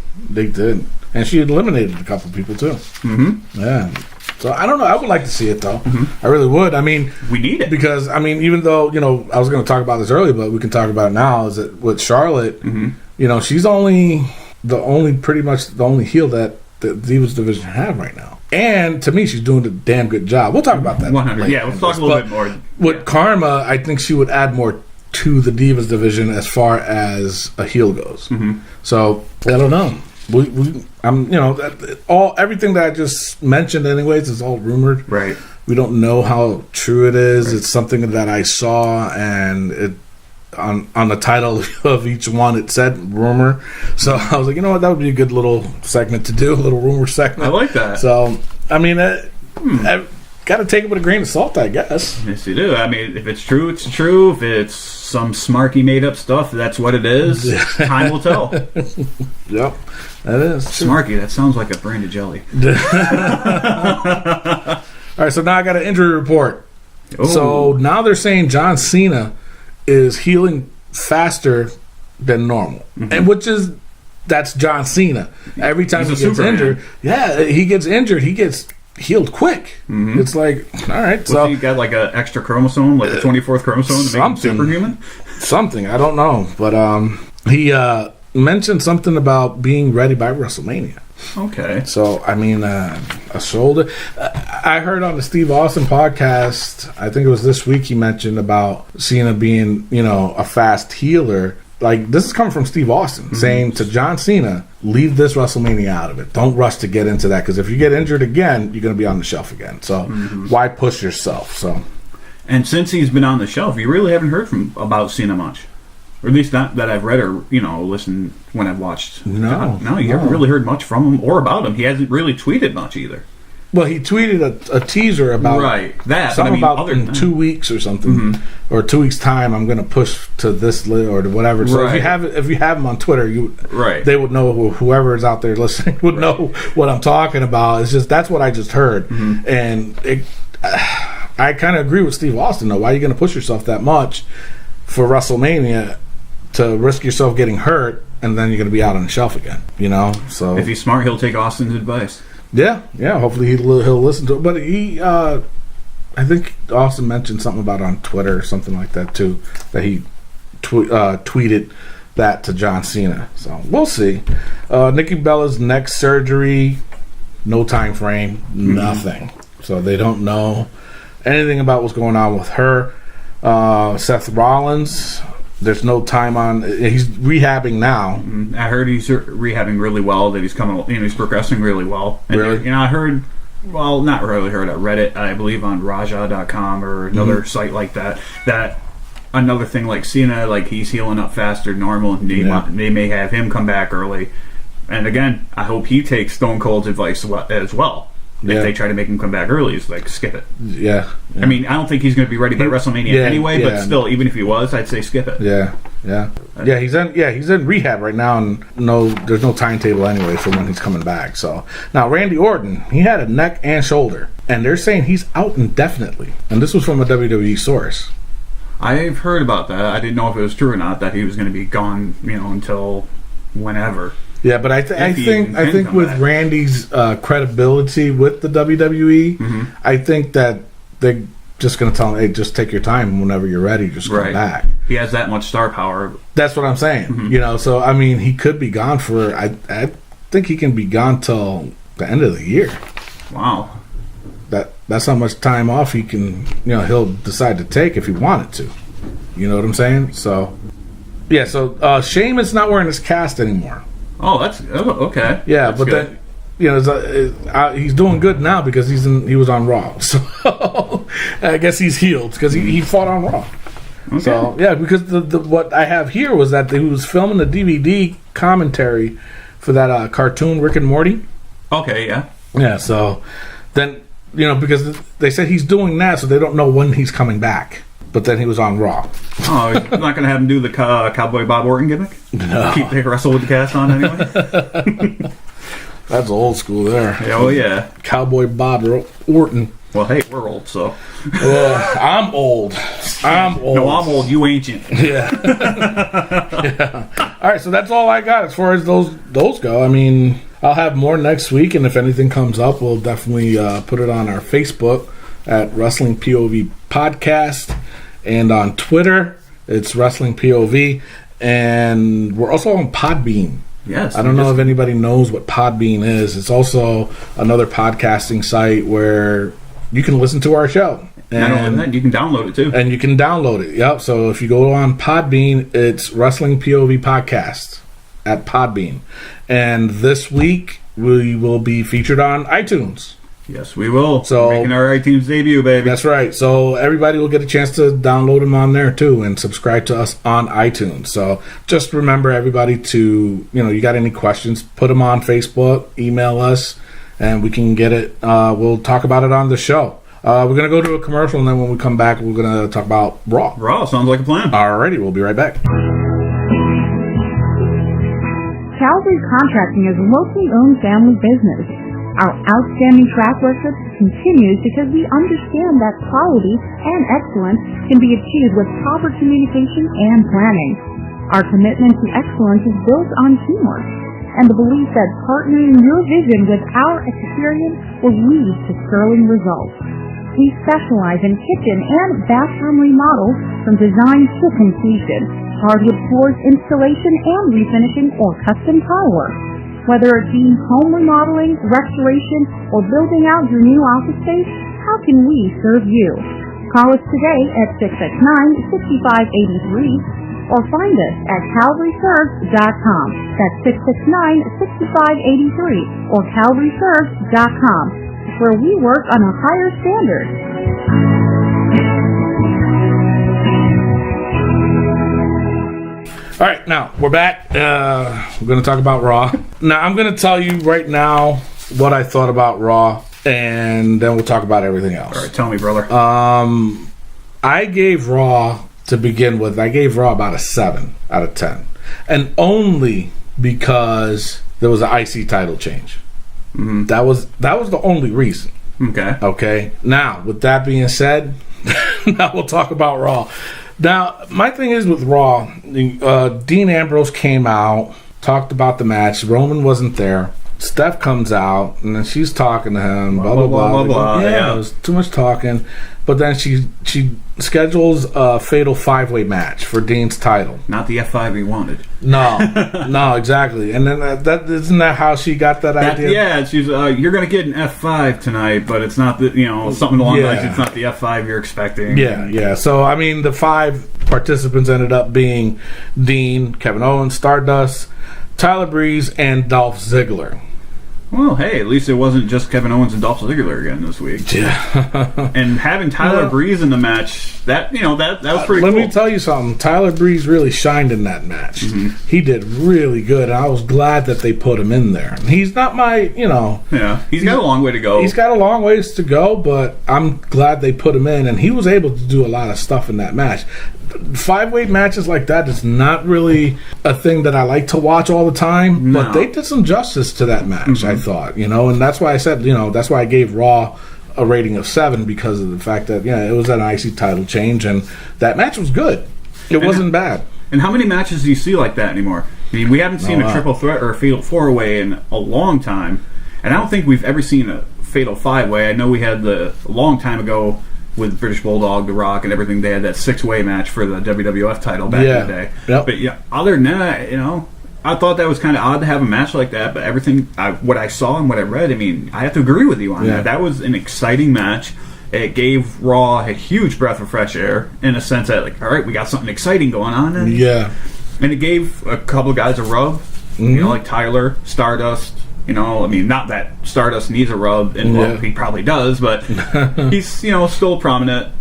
and she eliminated a couple people too. Mm-hmm. Yeah. So I don't know. I would like to see it though. Mm-hmm. I really would. I mean, we need it because even though I was going to talk about this earlier, but we can talk about it now. Is that with Charlotte? Mm-hmm. She's pretty much the only heel that the Divas division have right now, and to me, she's doing a damn good job. We'll talk about that. 100. Yeah, let's talk a little bit more. With Karma, I think she would add more to the Divas division as far as a heel goes. Mm-hmm. So I don't know. Everything that I just mentioned, anyways, is all rumored. Right. We don't know how true it is. Right. It's something that I saw, and it on the title of each one it said rumor. So I was like, you know what, that would be a good little segment to do, a little rumor segment. I like that. So I got to take it with a grain of salt, I guess. Yes, you do. I mean, if it's true, it's true. If it's some smarky made-up stuff, that's what it is. Time will tell. Yep, that is true. Smarky, that sounds like a brand of jelly. All right, so now I got an injury report. Ooh. So now they're saying John Cena is healing faster than normal, and that's John Cena. Every time he gets injured, he gets healed quick. Mm-hmm. It's like, all right, so you got like an extra chromosome, like a 24th chromosome to make him superhuman. Something I don't know, but he mentioned something about being ready by WrestleMania. Okay. So a shoulder. I heard on the Steve Austin podcast, I think it was this week, he mentioned about Cena being a fast healer. Like, this is coming from Steve Austin, saying to John Cena, leave this WrestleMania out of it. Don't rush to get into that, because if you get injured again, you're going to be on the shelf again. So why push yourself? So, and since he's been on the shelf, you really haven't heard about Cena much, or at least not that I've read or listened when I've watched. No, you haven't really heard much from him or about him. He hasn't really tweeted much either. Well, he tweeted a teaser about that. Something about in 2 weeks or something, or 2 weeks time. I'm going to push to this or to whatever. So if you have him on Twitter, they would know. Whoever is out there listening would know what I'm talking about. It's just that's what I just heard, and I kind of agree with Steve Austin. Though, why are you going to push yourself that much for WrestleMania to risk yourself getting hurt, and then you're going to be out on the shelf again? So if he's smart, he'll take Austin's advice. Yeah. Hopefully he'll listen to it. But he, I think Austin mentioned something about it on Twitter or something like that too. That he tweeted that to John Cena. So we'll see. Nikki Bella's neck surgery, no time frame, nothing. So they don't know anything about what's going on with her. Seth Rollins. There's no time on. He's rehabbing now. I heard he's rehabbing really well. That he's coming. He's progressing really well. And really? I heard well, not really heard of Reddit, I believe on Raja.com or another site like that, that another thing like Cena, like he's healing up faster than normal, and they may have him come back early. And again, I hope he takes Stone Cold's advice as well. If they try to make him come back early, it's like, skip it. Yeah. I mean, I don't think he's going to be ready by WrestleMania anyway, but still, even if he was, I'd say skip it. Yeah, he's in rehab right now, and there's no timetable anyway for when he's coming back. So now Randy Orton, he had a neck and shoulder, and they're saying he's out indefinitely. And this was from a WWE source. I've heard about that. I didn't know if it was true or not that he was going to be gone, until whenever. Yeah, but I think with back. Randy's credibility with the WWE, I think that they're just going to tell him, hey, just take your time. Whenever you're ready, just come back. He has that much star power. That's what I'm saying. So I mean, he could be gone for. I think he can be gone till the end of the year. Wow. That's how much time off he can. He'll decide to take if he wanted to. You know what I'm saying? So yeah. So Sheamus not wearing his cast anymore. Oh, that's okay. Yeah, that's but good. then he's doing good now because he was on Raw. So I guess he's healed because he fought on Raw. Okay. So yeah, because the what I have here was that he was filming the DVD commentary for that cartoon Rick and Morty. Okay, yeah. Yeah, so then because they said he's doing that, so they don't know when he's coming back. But then he was on Raw. Oh, you're not going to have him do the Cowboy Bob Orton gimmick? No. Keep the wrestle with the cast on anyway? That's old school there. Yeah, oh, yeah. Cowboy Bob Orton. Well, hey, we're old, so. I'm old. No, I'm old. You ancient. Yeah. All right, so that's all I got as far as those go. I mean, I'll have more next week, and if anything comes up, we'll definitely put it on our Facebook at Wrestling POV Podcast. And on Twitter, it's Wrestling POV. And we're also on Podbean. Yes. I don't know if anybody knows what Podbean is. It's also another podcasting site where you can listen to our show. And not only that, you can download it too. And you can download it, yep. So if you go on Podbean, it's Wrestling POV Podcast at Podbean. And this week, we will be featured on iTunes. Yes, we will. So making our iTunes debut, baby. That's right. So everybody will get a chance to download them on there too, and subscribe to us on iTunes. So just remember, everybody, to you got any questions, put them on Facebook, email us, and we can get it. We'll talk about it on the show. We're gonna go to a commercial, and then when we come back, we're gonna talk about Raw. Raw sounds like a plan. Alrighty, we'll be right back. Calvary Contracting is a locally owned family business. Our outstanding track record continues because we understand that quality and excellence can be achieved with proper communication and planning. Our commitment to excellence is built on teamwork and the belief that partnering your vision with our experience will lead to sterling results. We specialize in kitchen and bathroom remodels from design to completion, hardwood floors installation and refinishing, or custom tile work. Whether it be home remodeling, restoration, or building out your new office space, how can we serve you? Call us today at 669-6583 or find us at calvaryserves.com. That's 669-6583 or calvaryserves.com, where we work on a higher standard. All right, now we're back. We're going to talk about Raw. Now, I'm going to tell you right now what I thought about Raw, and then we'll talk about everything else. All right, tell me, brother. I gave Raw, to begin with, about a 7 out of 10. And only because there was an IC title change. Mm-hmm. That was the only reason. Okay. Now, with that being said, now we'll talk about Raw. Now, my thing is with Raw, Dean Ambrose came out, talked about the match. Roman wasn't there. Steph comes out, and then she's talking to him, blah, blah, blah, blah. Yeah, it was too much talking. But then she schedules a fatal 5-way match for Dean's title. Not the F5 he wanted. No, exactly. And then isn't that how she got that idea? Yeah, she's you're going to get an F5 tonight, but it's not the something along the lines. It's not the F5 you're expecting. Yeah. So I mean, the 5 participants ended up being Dean, Kevin Owens, Stardust, Tyler Breeze, and Dolph Ziggler. Well, hey, at least it wasn't just Kevin Owens and Dolph Ziggler again this week. Yeah. And having Tyler Breeze in the match, that was pretty cool. Let me tell you something. Tyler Breeze really shined in that match. He did really good. I was glad that they put him in there. He's not my, Yeah, he's got a long way to go. He's got a long ways to go, but I'm glad they put him in, and he was able to do a lot of stuff in that match. 5-way matches like that is not really a thing that I like to watch all the time, but they did some justice to that match, I thought, and that's why I said, that's why I gave Raw a rating of 7, because of the fact that, it was an IC title change, and that match was good. It wasn't bad. And how many matches do you see like that anymore? I mean, we haven't seen a triple threat or a fatal 4-way in a long time, and I don't think we've ever seen a fatal 5-way. I know we had a long time ago with British Bulldog, The Rock, and everything. They had that 6-way match for the WWF title back in the day. Yep. But other than that, I thought that was kind of odd to have a match like that. But what I saw and what I read, I mean, I have to agree with you on that. That was an exciting match. It gave Raw a huge breath of fresh air in a sense that, all right, we got something exciting going on. And it gave a couple of guys a rub, like Tyler, Stardust. Not that Stardust needs a rub, and well, he probably does, but he's, still prominent.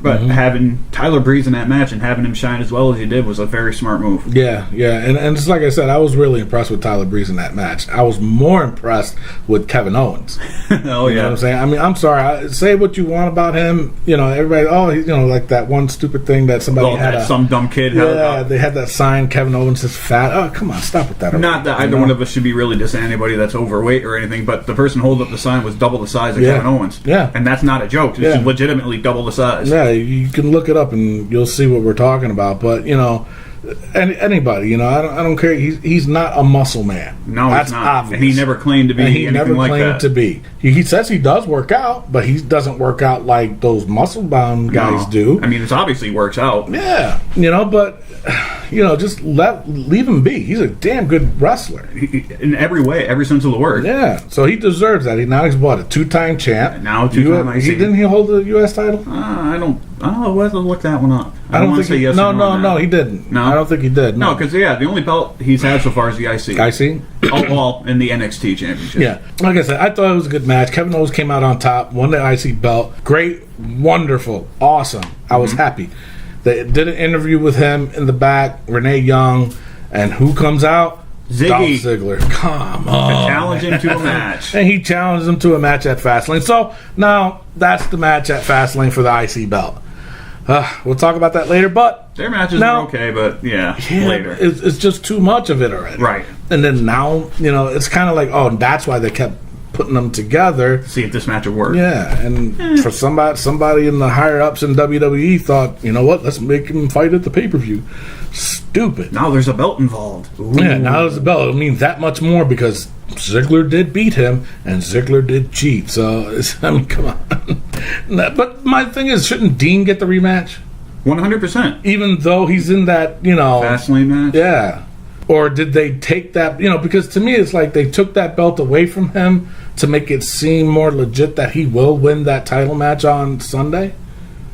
But having Tyler Breeze in that match and having him shine as well as he did was a very smart move. Yeah. And just like I said, I was really impressed with Tyler Breeze in that match. I was more impressed with Kevin Owens. Oh, you know what I'm saying? I mean, I'm sorry. Say what you want about him. Everybody, he's, like that one stupid thing that somebody had. Some dumb kid had. They had that sign, Kevin Owens is fat. Oh, come on, stop with that. Not that either one of us should be really dissing anybody that's overweight or anything, but the person holding up the sign was double the size of Kevin Owens. Yeah. And that's not a joke. It's legitimately double the size. Yeah, you can look it up and you'll see what we're talking about. But anybody, I don't care. He's not a muscle man. No, that's he's not. obvious. And he never claimed to be. And he never like claimed that. to be. He says he does work out, but he doesn't work out like those muscle bound guys do. I mean, it obviously works out. Yeah, but just leave him be. He's a damn good wrestler in every way, every sense of the word. Yeah, so he deserves that. He's what, a 2-time champ. Now 2-time IC. Didn't he hold the U.S. title? I don't. We'll have to look that one up. I don't think yes. No, he didn't. No, I don't think he did. No, because the only belt he's had so far is the IC. IC? In the NXT Championship. Yeah, like I said, I thought it was a good match. Kevin Owens came out on top, won the IC belt. Great, wonderful, awesome. I was happy. They did an interview with him in the back, Renee Young, and who comes out? Ziggy. Dolph Ziggler. Come on. To challenge him to a match. And he challenged him to a match at Fastlane. So now that's the match at Fastlane for the IC belt. We'll talk about that later, but their matches are okay, but later. It's just too much of it already. Right. And then now, it's kind of like, that's why they kept putting them together. See if this match would work. Yeah, and for somebody in the higher ups in WWE thought, let's make him fight at the pay-per-view. Stupid. Now there's a belt involved. Ooh. Yeah, now there's a belt. It means that much more because Ziggler did beat him and Ziggler did cheat. So, come on. But my thing is, shouldn't Dean get the rematch? 100%. Even though he's in that, Fastlane match? Yeah. Or did they take that, because to me it's like they took that belt away from him to make it seem more legit that he will win that title match on Sunday?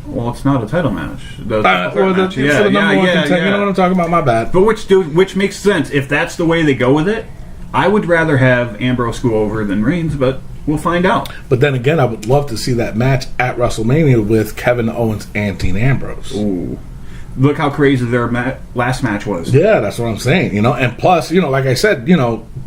Well, it's not a title match. The match. For the number one contender. You know what I'm talking about? My bad. But which makes sense. If that's the way they go with it, I would rather have Ambrose go over than Reigns, but we'll find out. But then again, I would love to see that match at WrestleMania with Kevin Owens and Dean Ambrose. Ooh. Look how crazy their last match was. Yeah, that's what I'm saying. And plus, like I said,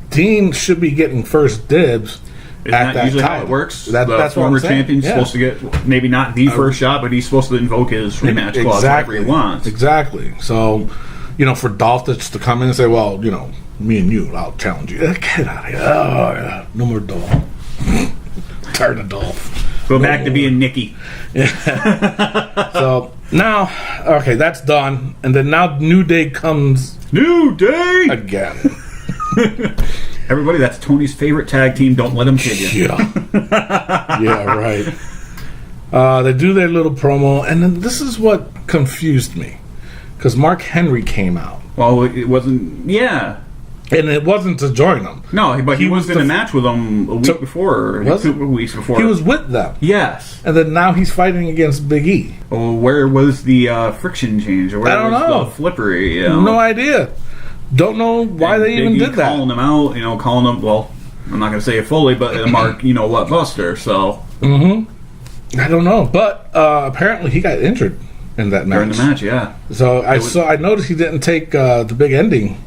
Dean should be getting first dibs. Isn't that usually how it works? That's former what I'm champion's supposed to get maybe not the first shot, but he's supposed to invoke his rematch clause whenever he wants. Exactly. So, for Dolph to come in and say, well, me and you, I'll challenge you. Get out of here. Oh, yeah. No more Dolph. Tired of Dolph. Go back to being Nikki. So, now, okay, that's done. And then now New Day comes. New Day! Again. Everybody, that's Tony's favorite tag team. Don't let him kid you. Yeah. Yeah, right. They do their little promo, and then this is what confused me. Because Mark Henry came out. Well, it wasn't... Yeah. And it wasn't to join them. No, but he was in a match with them a week before. Or 2 weeks before. He was with them. Yes. And then now he's fighting against Big E. Well, where was the friction change? Or where I don't know. The flippery? No idea. Don't know why they even did that. Calling them out, calling them, well, I'm not going to say it fully, but a Mark, buster. So I don't know, but apparently he got injured in that match. During the match, yeah. So I noticed he didn't take the big ending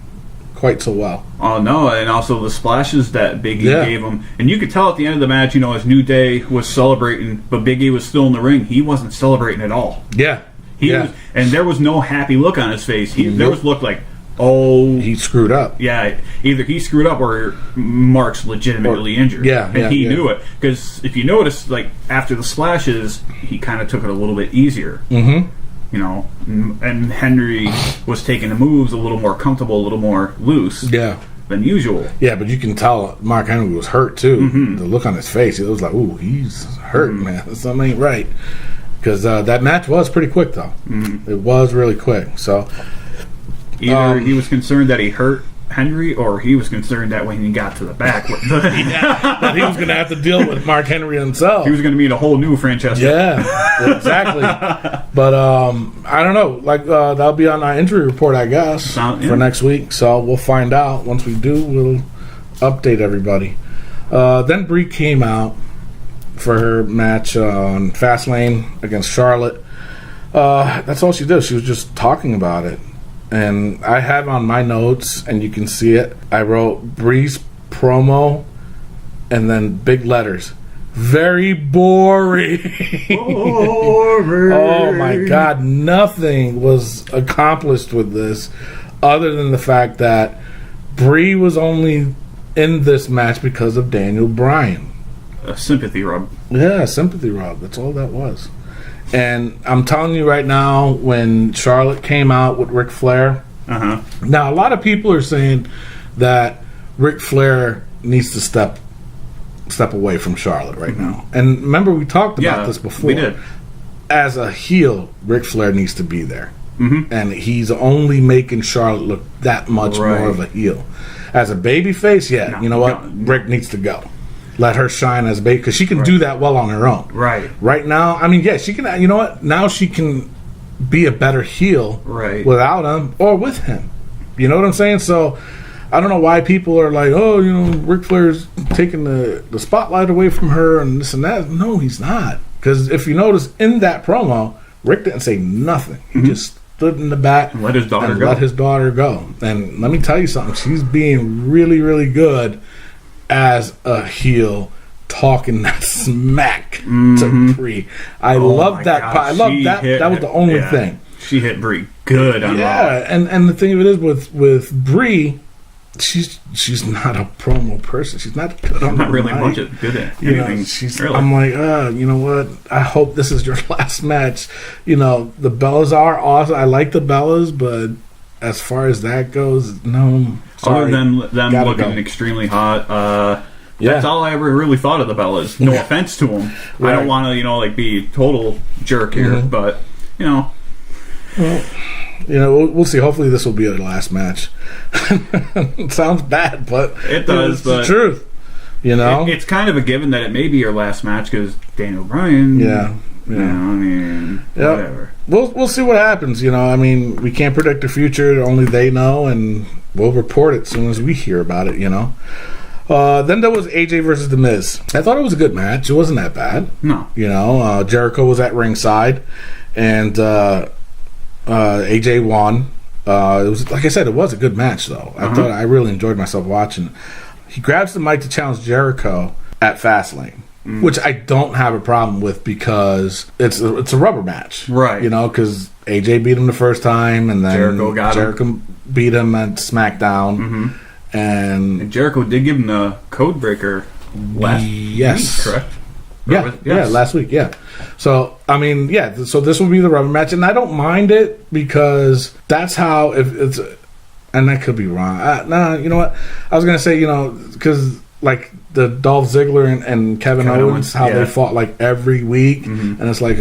quite so well. Oh no, and also the splashes that Big E gave him, and you could tell at the end of the match, as New Day was celebrating, but Big E was still in the ring. He wasn't celebrating at all. Yeah, He was, and there was no happy look on his face. There was look like, oh, he screwed up. Yeah, either he screwed up or Mark's legitimately injured. Yeah, and he knew it, because if you notice, like after the splashes, he kind of took it a little bit easier. Mm-hmm. And Henry was taking the moves a little more comfortable, a little more loose. Yeah. Than usual. Yeah, but you can tell Mark Henry was hurt too. Mm-hmm. The look on his face, it was like, ooh, he's hurt, man. Something ain't right. Because that match was pretty quick, though. Mm-hmm. It was really quick. So either he was concerned that he hurt Henry, or he was concerned that when he got to the back, that he was going to have to deal with Mark Henry himself. He was going to meet a whole new Francesca. Yeah, exactly. But I don't know. Like that'll be on our injury report, I guess, for next week. So we'll find out. Once we do, we'll update everybody. Then Brie came out for her match on Fastlane against Charlotte. That's all she did. She was just talking about it. And I have on my notes, and you can see it, I wrote Brie's promo and then big letters. Very boring. Boring. Oh my God. Nothing was accomplished with this other than the fact that Brie was only in this match because of Daniel Bryan. A sympathy rub. Yeah, a sympathy rub. That's all that was. And I'm telling you right now, when Charlotte came out with Ric Flair, now a lot of people are saying that Ric Flair needs to step away from Charlotte right now. And remember, we talked about this before. We did. As a heel, Ric Flair needs to be there. Mm-hmm. And he's only making Charlotte look that much more of a heel. As a babyface, you know what? Rick needs to go. Let her shine as a baby, because she can do that well on her own. Right now, I mean, she can. You know what? Now she can be a better heel without him or with him. You know what I'm saying? So I don't know why people are like, oh, Ric Flair's taking the spotlight away from her and this and that. No, he's not. Because if you notice in that promo, Rick didn't say nothing. He just stood in the back and let his daughter go. And let me tell you something. She's being really, really good as a heel, talking that smack to Brie. I love that. I love that. That was the only thing. She hit Brie good on Raw. And the thing of it is with Brie, she's not a promo person. She's not good on not really much good at anything. Really. I'm like, you know what? I hope this is your last match. The Bellas are awesome. I like the Bellas, but as far as that goes, no. Sorry. Other than them looking extremely hot, that's all I ever really thought of the Bellas. No offense to them. I don't want to, be a total jerk here, but, Well, we'll see. Hopefully this will be the last match. It sounds bad, but it does. It's the truth. It's kind of a given that it may be your last match because Daniel Bryan. Whatever. We'll see what happens. We can't predict the future. Only they know, and we'll report it as soon as we hear about it. Then there was AJ versus The Miz. I thought it was a good match. It wasn't that bad. No. Jericho was at ringside, and AJ won. It was, like I said, it was a good match though. I really enjoyed myself watching. He grabs the mic to challenge Jericho at Fastlane. Which I don't have a problem with because it's a rubber match, right? Because AJ beat him the first time, and then Jericho beat him at SmackDown, and Jericho did give him the code breaker last week, correct? Last week, So so this will be the rubber match, and I don't mind it because that's how if it's, and I could be wrong. You know what? I was gonna say, because like the Dolph Ziggler and Kevin Owens, how they fought like every week, and it's like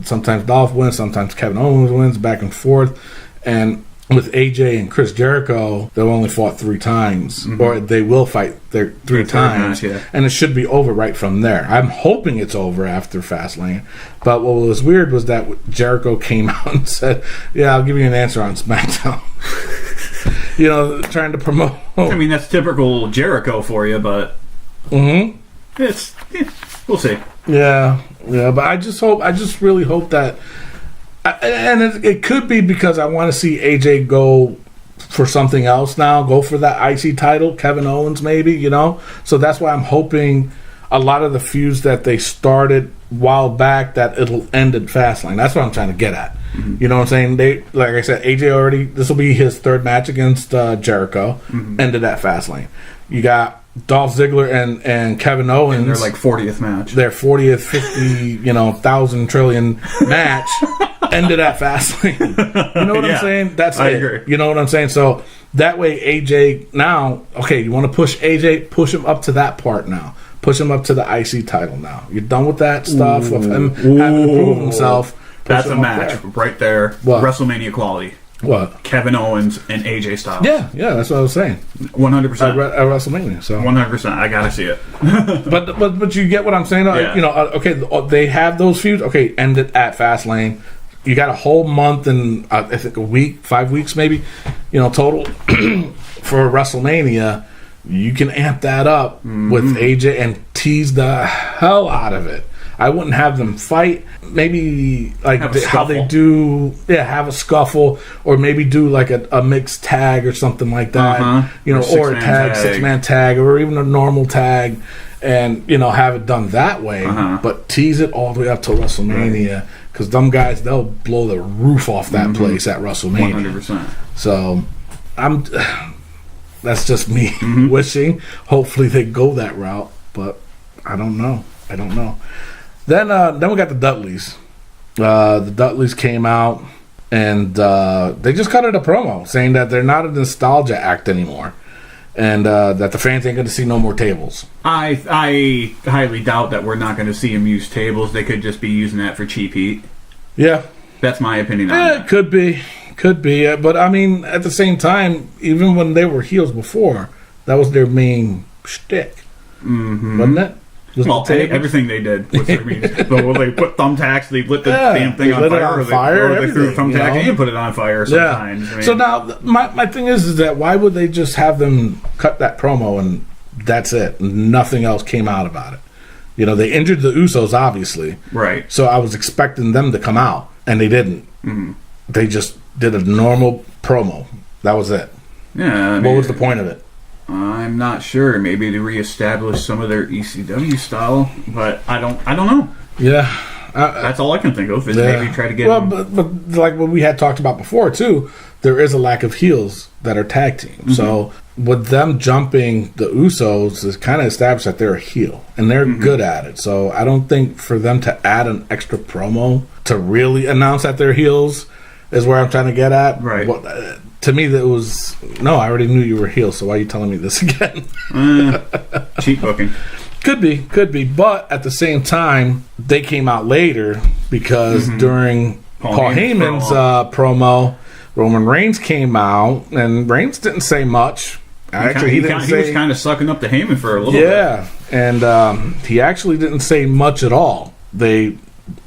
sometimes Dolph wins, sometimes Kevin Owens wins, back and forth. And with AJ and Chris Jericho, they've only fought 3 times, or they will fight their 3 times, and it should be over right from there. I'm hoping it's over after Fastlane. But what was weird was that Jericho came out and said, "Yeah, I'll give you an answer on SmackDown." trying to promote. I mean, that's typical Jericho for you, but we'll see. Yeah, but I just really hope that, and it could be because I want to see AJ go for something else now, go for that IC title, Kevin Owens maybe, So that's why I'm hoping a lot of the feuds that they started a while back, that it'll end at Fastlane. That's what I'm trying to get at. Mm-hmm. You know what I'm saying? Like I said, AJ this will be his third match against Jericho, ended at Fastlane. You got Dolph Ziggler and Kevin Owens. And their 40th match. Their 40th, 50, 1,000 trillion match ended at Fastlane. You know what I'm saying? That's I it. agree. You know what I'm saying? So that way AJ now, okay, you want to push AJ, push him up to that part now. Push him up to the IC title now. You're done with that stuff of him having to prove himself. That's a match right there. What? WrestleMania quality. What? Kevin Owens and AJ Styles. Yeah, that's what I was saying. 100%. At WrestleMania. So 100%. I gotta see it. but you get what I'm saying? Yeah. Okay, they have those feuds. Okay, end it at Fastlane. You got a whole month and I think a week, 5 weeks maybe, total for WrestleMania. You can amp that up with AJ and tease the hell out of it. I wouldn't have them fight. Maybe how they do, have a scuffle, or maybe do like a mixed tag or something like that. Or a tag, 6-man tag, or even a normal tag, and have it done that way. But tease it all the way up to WrestleMania, because them guys, they'll blow the roof off that place at WrestleMania. 100%. So that's just me wishing. Hopefully they go that route, but I don't know. Then we got the Dudleys. The Dudleys came out and they just cut it a promo saying that they're not a nostalgia act anymore, and that the fans ain't going to see no more tables. I highly doubt that we're not going to see them use tables. They could just be using that for cheap heat. Yeah, that's my opinion on that. It could be, but I mean, at the same time, even when they were heels before, that was their main shtick, wasn't it? Well, everything they did was their main. So they put thumbtacks, they lit the damn thing on fire, or they threw a thumbtack and put it on fire sometimes. Yeah. I mean, so now, my thing is that why would they just have them cut that promo and that's it? Nothing else came out about it. They injured the Usos, obviously. Right. So I was expecting them to come out, and they didn't. They just did a normal promo. That was it. Yeah. What was the point of it? I'm not sure. Maybe to reestablish some of their ECW style, but I don't know. Yeah. That's all I can think of. Is maybe try to get. Well, but like what we had talked about before too, there is a lack of heels that are tag team. So with them jumping the Usos, is kind of established that they're a heel and they're good at it. So I don't think for them to add an extra promo to really announce that they're heels is where I'm trying to get at. Right. To me, that was no. I already knew you were heel, so why are you telling me this again? Cheap booking. Could be, but at the same time, they came out later because during Paul Heyman's promo, Roman Reigns came out, and Reigns didn't say much. He was kind of sucking up to Heyman for a little bit. Yeah, and he actually didn't say much at all. They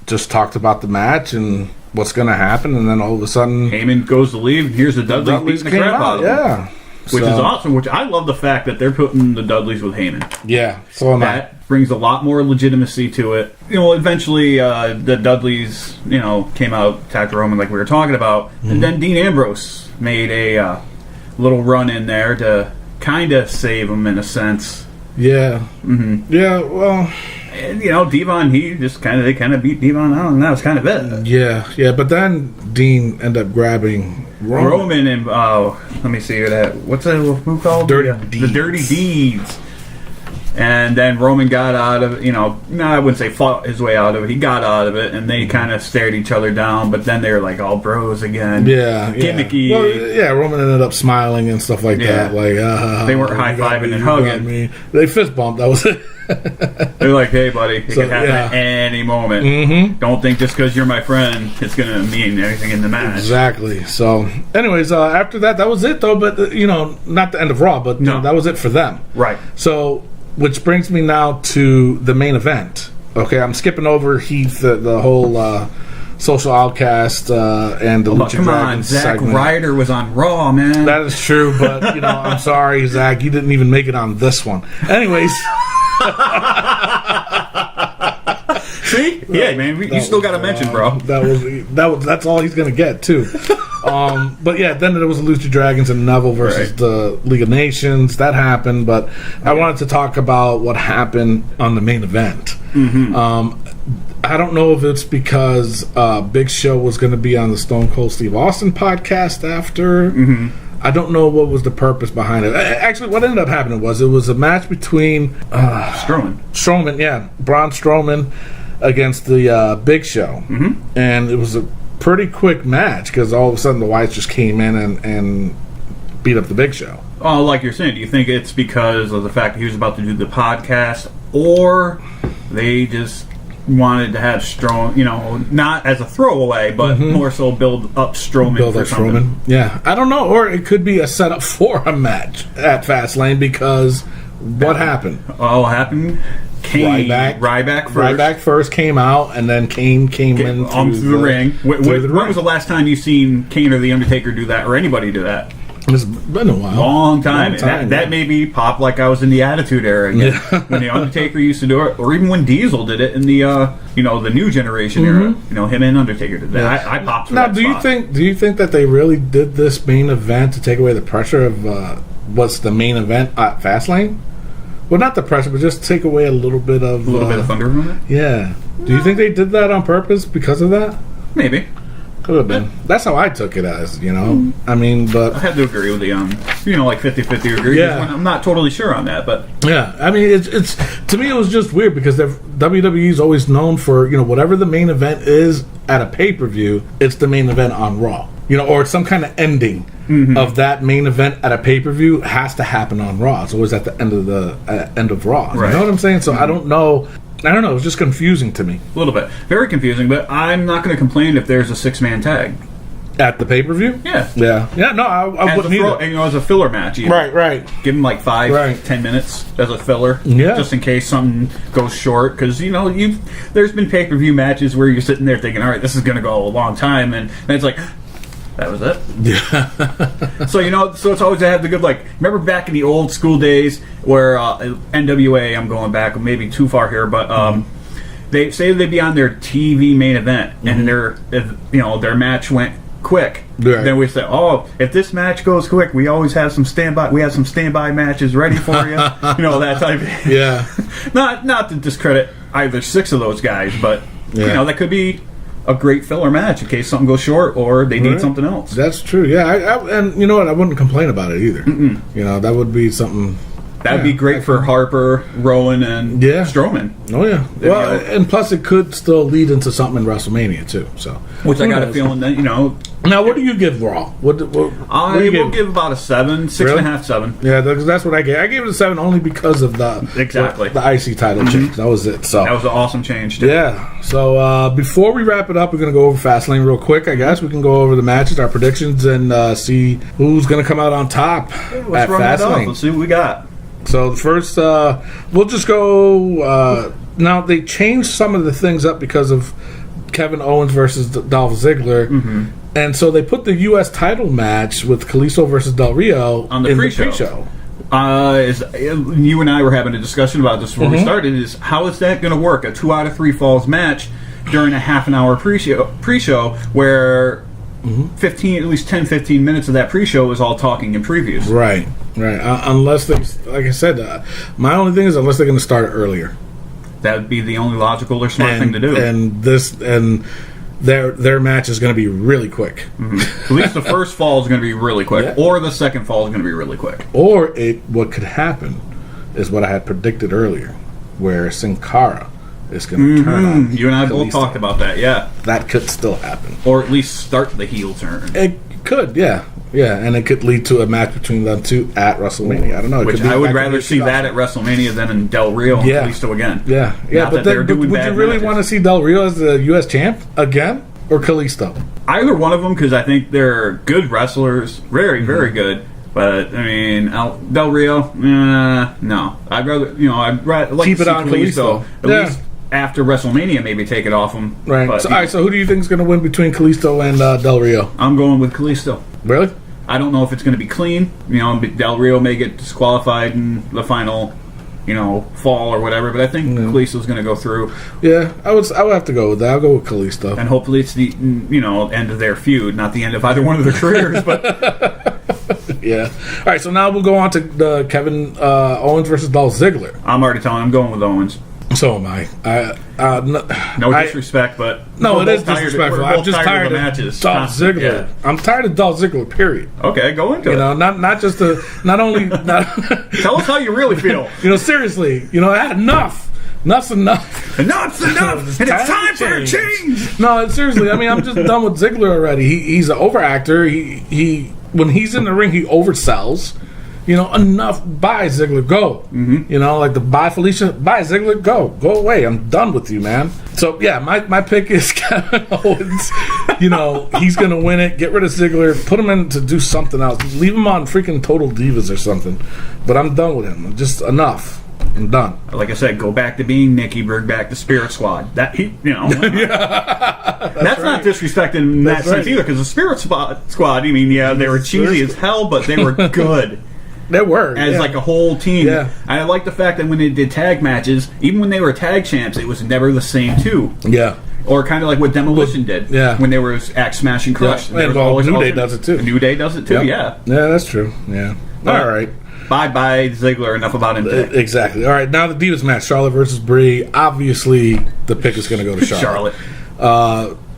just talked about the match and what's going to happen, and then all of a sudden Heyman goes to leave, and here's the Dudleys beating the crap out of him. Yeah. Which is awesome, which I love the fact that they're putting the Dudleys with Heyman. Yeah. So that brings a lot more legitimacy to it. Eventually the Dudleys, came out, attacked Roman like we were talking about, and then Dean Ambrose made a little run in there to kind of save him in a sense. Yeah. Yeah, well... And, Devon, they kind of beat Devon out, and that was kind of it. Yeah, but then Dean ended up grabbing Roman and let me see that. What's that? Who called Dirty Deeds? The Dirty Deeds. And then Roman got out of it. I wouldn't say fought his way out of it. He got out of it, and they kind of stared each other down. But then they were like all bros again. Yeah, gimmicky. Well, yeah, Roman ended up smiling and stuff like that. Like they weren't high fiving and hugging. They fist bumped. That was it. They're like, hey, buddy, it could happen at any moment. Don't think just because you're my friend, it's going to mean anything in the match. Exactly. So, anyways, after that was it, though. But, not the end of Raw, but that was it for them. Right. So, which brings me now to the main event. Okay, I'm skipping over Heath, the whole Social Outcast and the Lucha Come on, Dragons Zack segment. Ryder was on Raw, man. That is true, but I'm sorry, Zach, you didn't even make it on this one. Anyways. See? Yeah, man, you still got to mention, bro. That's all he's gonna get too. But yeah, then there was the Lucha Dragons and Neville versus the League of Nations. That happened, but I wanted to talk about what happened on the main event. I don't know if it's because Big Show was going to be on the Stone Cold Steve Austin podcast after. I don't know what was the purpose behind it. Actually, what ended up happening was it was a match between Strowman, yeah, Braun Strowman against the Big Show, and it was a pretty quick match because all of a sudden the Whites just came in and beat up the Big Show. Oh, like you're saying, do you think it's because of the fact that he was about to do the podcast, or they just wanted to have Strowman, not as a throwaway, but more so build up Strowman for something? Strowman. Yeah, I don't know, or it could be a setup for a match at Fastlane because what happened? Oh, happened. Ryback first came out, and then Kane came in through the ring. When was the last time you seen Kane or The Undertaker do that, or anybody do that? It's been a while. Long time. That made me pop like I was in the Attitude Era again. When The Undertaker used to do it, or even when Diesel did it in the the new generation era. Him and Undertaker did that. I popped for now, that do spot. you think that they really did this main event to take away the pressure of what's the main event at Fastlane? Well, not the pressure, but just take away a little bit of thunder from it? Yeah. Do you think they did that on purpose because of that? Maybe. Could have been. That's how I took it as, I mean, but I have to agree with the like 50-50 agree. Yeah. I'm not totally sure on that, but yeah, I mean, it's to me it was just weird because WWE's always known for whatever the main event is at a pay-per-view, it's the main event on Raw, or some kind of ending of that main event at a pay-per-view has to happen on Raw. It's always at the end of Raw. Right. You know what I'm saying? So I don't know. It was just confusing to me. A little bit. Very confusing, but I'm not going to complain if there's a 6-man tag. At the pay-per-view? Yeah. Yeah, no, I wouldn't either. As a filler match. Even. Right. Give them like 5-10 minutes as a filler. Yeah. Just in case something goes short. Because, there's been pay-per-view matches where you're sitting there thinking, all right, this is going to go a long time. And it's like, that was it. Yeah. So it's always to have the good, remember back in the old school days where NWA, I'm going back maybe too far here, but they say they'd be on their TV main event and their match went quick. Right. Then we say, if this match goes quick, we always have some standby matches ready for you. That type of Yeah. Not to discredit either 6 of those guys, but that could be a great filler match in case something goes short or they need something else. That's true. Yeah, and you know what? I wouldn't complain about it either. That would be something. That would be great for Harper, Rowan, and Strowman. Oh yeah. Well, and plus it could still lead into something in WrestleMania too. So, which I got a feeling that Now, what do you give Raw? What I will give about a 7, 6.5, 7. Yeah, that's what I gave. I gave it a 7 only because of the IC title change. That was it. So that was an awesome change too. Yeah. So before we wrap it up, we're going to go over Fastlane real quick. I guess we can go over the matches, our predictions, and see who's going to come out on top at Fastlane. Let's see what we got. So the first, we'll just go. Now they changed some of the things up because of Kevin Owens versus Dolph Ziggler, and so they put the U.S. title match with Kalisto versus Del Rio on the pre-show. You and I were having a discussion about this before we started. Is how is that going to work? A 2 out of 3 falls match during a half an hour pre-show where 10-15 minutes of that pre-show is all talking and previews. Right. Unless they, like I said, my only thing is unless they're going to start earlier. That would be the only logical or smart thing to do. And their match is going to be really quick. At least the first fall is going to be really quick, or the second fall is going to be really quick. Or what could happen is what I had predicted earlier, where Sin Cara is going to turn on. You and I both talked about that. Yeah, that could still happen, or at least start the heel turn. It could, yeah, and it could lead to a match between them two at WrestleMania. I don't know. Which I would rather see that at WrestleMania than in Del Rio and Kalisto again. Yeah. But would you really want to see Del Rio as the U.S. champ again, or Kalisto? Either one of them, because I think they're good wrestlers, very, very good. But I mean, Del Rio, no. I'd rather, like keep to it see on Kalisto. At least after WrestleMania, maybe take it off him. Right. But, So, all right. So who do you think is going to win between Kalisto and Del Rio? I'm going with Kalisto. Really? I don't know if it's going to be clean. Del Rio may get disqualified in the final, fall or whatever. But I think Kalisto's going to go through. Yeah, I would have to go with that. I'll go with Kalisto. And hopefully it's the end of their feud, not the end of either one of their careers. But yeah. All right. So now we'll go on to the Kevin Owens versus Dolph Ziggler. I'm already telling. I'm going with Owens. So am I. No disrespect, but no, it is disrespectful. I'm just tired of matches. Dolph Ziggler. Yeah. I'm tired of Dolph Ziggler. Period. Okay, go into it. Not just not only. Tell us how you really feel. Seriously. I had enough. Enough's enough. Enough's enough. And it's time for a change. No, seriously. I mean, I'm just done with Ziggler already. He's an over actor. He when he's in the ring, he oversells. Enough. Bye, Ziggler. Go. Mm-hmm. Like the bye, Felicia. Bye, Ziggler. Go. Go away. I'm done with you, man. So, yeah, my pick is Kevin Owens. He's going to win it. Get rid of Ziggler. Put him in to do something else. Leave him on freaking Total Divas or something. But I'm done with him. Just enough. I'm done. Like I said, go back to being Nikki. Bring back the Spirit Squad. That's right. Not disrespecting in that sense either, because the Spirit Squad, they were cheesy as hell, but they were good. They were. As like a whole team. Yeah. I like the fact that when they did tag matches, even when they were tag champs, it was never the same two. Yeah. Or kind of like what Demolition did. Yeah. When they were Axe Smash and Crush. Yeah. New Day does it too. New Day does it too, yeah. Yeah, that's true. Yeah. All right. Bye-bye, Ziggler. Enough about him today. Exactly. All right, now the Divas match. Charlotte versus Brie. Obviously, the pick is going to go to Charlotte.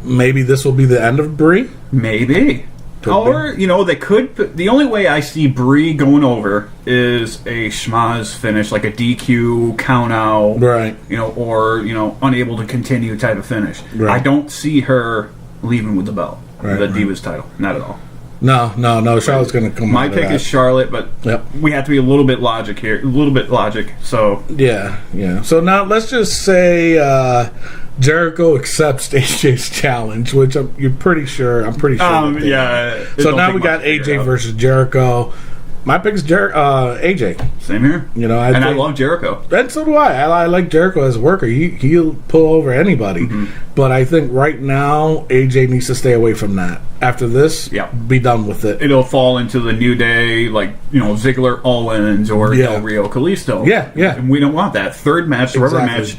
Maybe this will be the end of Brie? Maybe. They could. The only way I see Brie going over is a schmaz finish, like a DQ count out, right? Or unable to continue type of finish. Right. I don't see her leaving with the belt, the Divas title, not at all. No. Charlotte's going to come. My pick is Charlotte, but we have to be a little bit logic here. So yeah. So now let's just say Jericho accepts AJ's challenge, which you're pretty sure. I'm pretty sure. Yeah. So now we got AJ versus Jericho. My pick is AJ. Same here. I love Jericho. And so do I. I like Jericho as a worker. He'll pull over anybody. Mm-hmm. But I think right now AJ needs to stay away from that. After this, be done with it. It'll fall into the New Day, like Ziggler, Owens, or Del Rio, Kalisto. Yeah. And we don't want that. Third match, the rubber match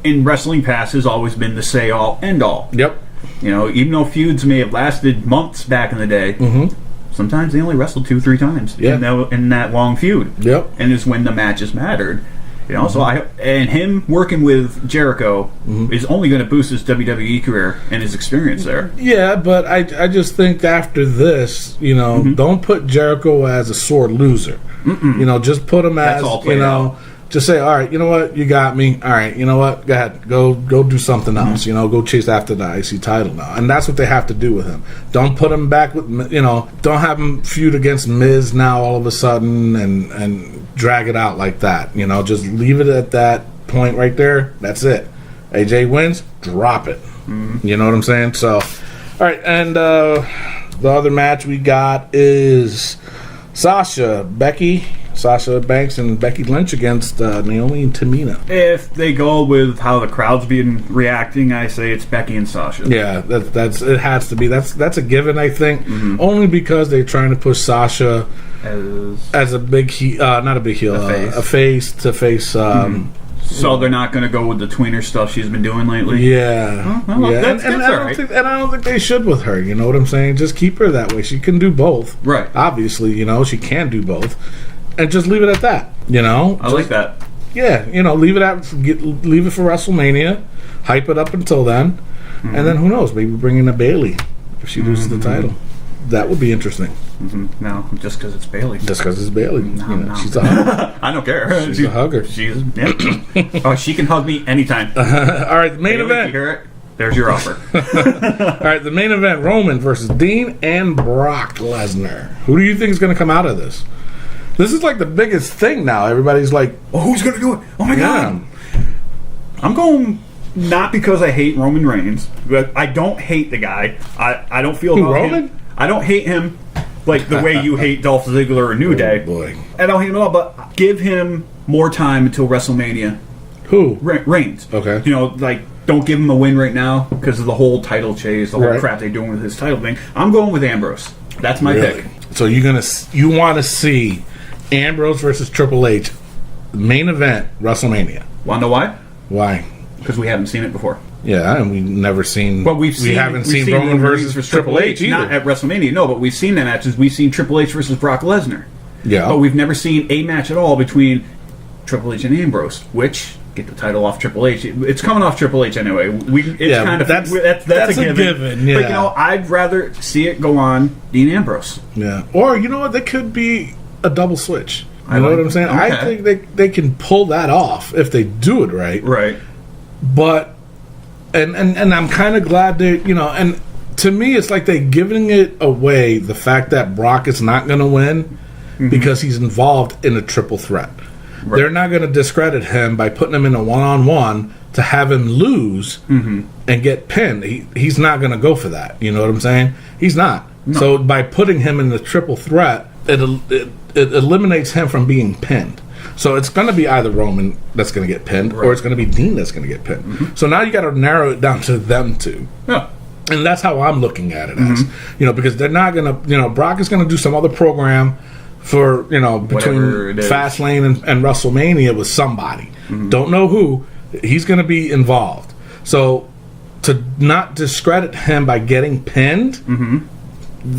in wrestling past has always been the say all end all. Yep. Even though feuds may have lasted months back in the day. Mm-hmm. Sometimes they only wrestled 2-3 times in that long feud. Yep. And it's when the matches mattered. So him working with Jericho is only going to boost his WWE career and his experience there. Yeah, but I just think after this, don't put Jericho as a sore loser. Mm-mm. Just put him as, out. Just say, all right, you know what, you got me. All right, you know what, go ahead, go do something else. Go chase after the IC title now, and that's what they have to do with him. Don't put him back with, don't have him feud against Miz now all of a sudden and drag it out like that. Just leave it at that point right there. That's it. AJ wins, drop it. Mm-hmm. You know what I'm saying? So, all right, and the other match we got is Sasha Banks and Becky Lynch against Naomi and Tamina. If they go with how the crowd's been reacting, I say it's Becky and Sasha. Yeah, that's it has to be. That's a given, I think. Mm-hmm. Only because they're trying to push Sasha as a big heel, not a big heel, a face to face. So they're not going to go with the tweener stuff she's been doing lately? Yeah. That's all right. And I don't think they should with her. You know what I'm saying? Just keep her that way. She can do both. Right. Obviously, she can do both. And just leave it at that, I like that. Yeah, leave it for WrestleMania, hype it up until then, and then who knows? Maybe bring in a Bayley if she loses the title. That would be interesting. Mm-hmm. No, just because it's Bayley. Just because it's Bayley. No. She's a hugger. I don't care. She's a hugger. She can hug me anytime. All right, the main Bayley, event. You hear it? There's your offer. All right, the main event: Roman versus Dean and Brock Lesnar. Who do you think is going to come out of this? This is like the biggest thing now. Everybody's like, who's going to do it? Oh, my God. I'm going not because I hate Roman Reigns. But I don't hate the guy. I don't feel about Roman? him. I don't hate him like the way you hate Dolph Ziggler or New Day. Boy. I don't hate him at all, but give him more time until WrestleMania. Who? Reigns. Okay. You know, like, don't give him a win right now because of the whole title chase, the whole Right. crap they're doing with his title thing. I'm going with Ambrose. That's my pick. So you want to see Ambrose versus Triple H, main event, WrestleMania. Want to know why? Why? Because we haven't seen it before. Yeah, and we've never seen. But we haven't seen Roman versus Triple H either. Not at WrestleMania, no. But we've seen the matches. We've seen Triple H versus Brock Lesnar. Yeah, But we've never seen a match at all between Triple H and Ambrose, which get the title off Triple H. It's coming off Triple H anyway. It's kind of that's a given. Yeah. But you know, I'd rather see it go on Dean Ambrose. Yeah, or you know what? They could be a double switch. You know what I'm saying? Okay. I think they can pull that off if they do it right. Right. But and I'm kind of glad they, you know, and to me it's like they're giving it away, the fact that Brock is not going to win because he's involved in a triple threat. Right. They're not going to discredit him by putting him in a one-on-one to have him lose and get pinned. He's not going to go for that. You know what I'm saying? He's not. No. So by putting him in the triple threat, it eliminates him from being pinned. So it's going to be either Roman that's going to get pinned, or it's going to be Dean that's going to get pinned. So now you got to narrow it down to them two. Yeah. And that's how I'm looking at it as, you know, because they're not going to, you know, Brock is going to do some other program for, you know, between Fastlane and WrestleMania with somebody. Don't know who. He's going to be involved. So to not discredit him by getting pinned,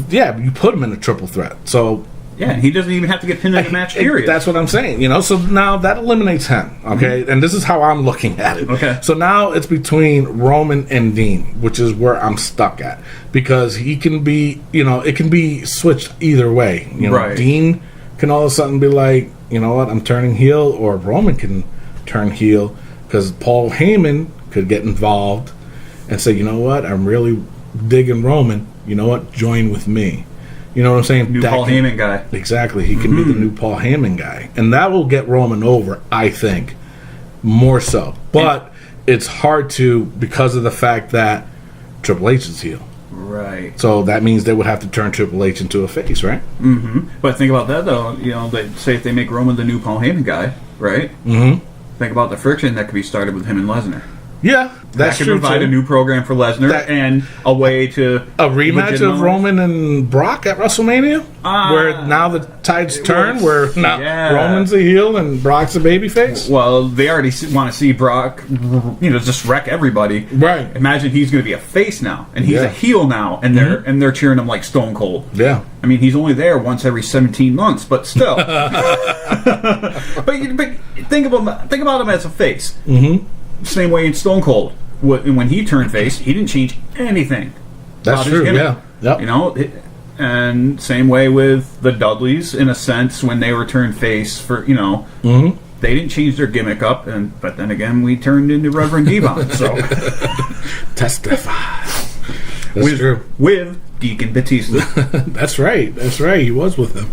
yeah, you put him in a triple threat. So yeah, he doesn't even have to get pinned in the match, period. That's what I'm saying, you know. So now that eliminates him, okay? And this is how I'm looking at it. Okay. So now it's between Roman and Dean, which is where I'm stuck at. Because he can be, you know, it can be switched either way. You know, right. Dean can all of a sudden be like, you know what, I'm turning heel, or Roman can turn heel, because Paul Heyman could get involved and say, you know what, I'm really digging Roman. You know what, join with me. You know what I'm saying? New Paul Heyman guy. Exactly. He can be the new Paul Heyman guy. And that will get Roman over, I think, more so. But it's hard to, because of the fact that Triple H is heel. Right. So that means they would have to turn Triple H into a face, right? But think about that, though. You know, they say if they make Roman the new Paul Heyman guy, right? Think about the friction that could be started with him and Lesnar. Yeah, that's that true. That could provide a new program for Lesnar and a way to a rematch of Roman and Brock at WrestleMania, where now the tides turn, where now Roman's a heel and Brock's a babyface. Well, they already want to see Brock, you know, just wreck everybody. Right. Imagine he's going to be a face now, and he's a heel now, and they're cheering him like Stone Cold. Yeah. I mean, he's only there once every 17 months, but still. but think about him as a face. Same way in Stone Cold. When he turned face, he didn't change anything. That's true, yeah. Yep. You know, and same way with the Dudleys, in a sense, when they were turned face for, you know, they didn't change their gimmick up, but then again, we turned into Reverend Devon, so. Testify. That's true. With Deacon Batista. That's right. He was with him.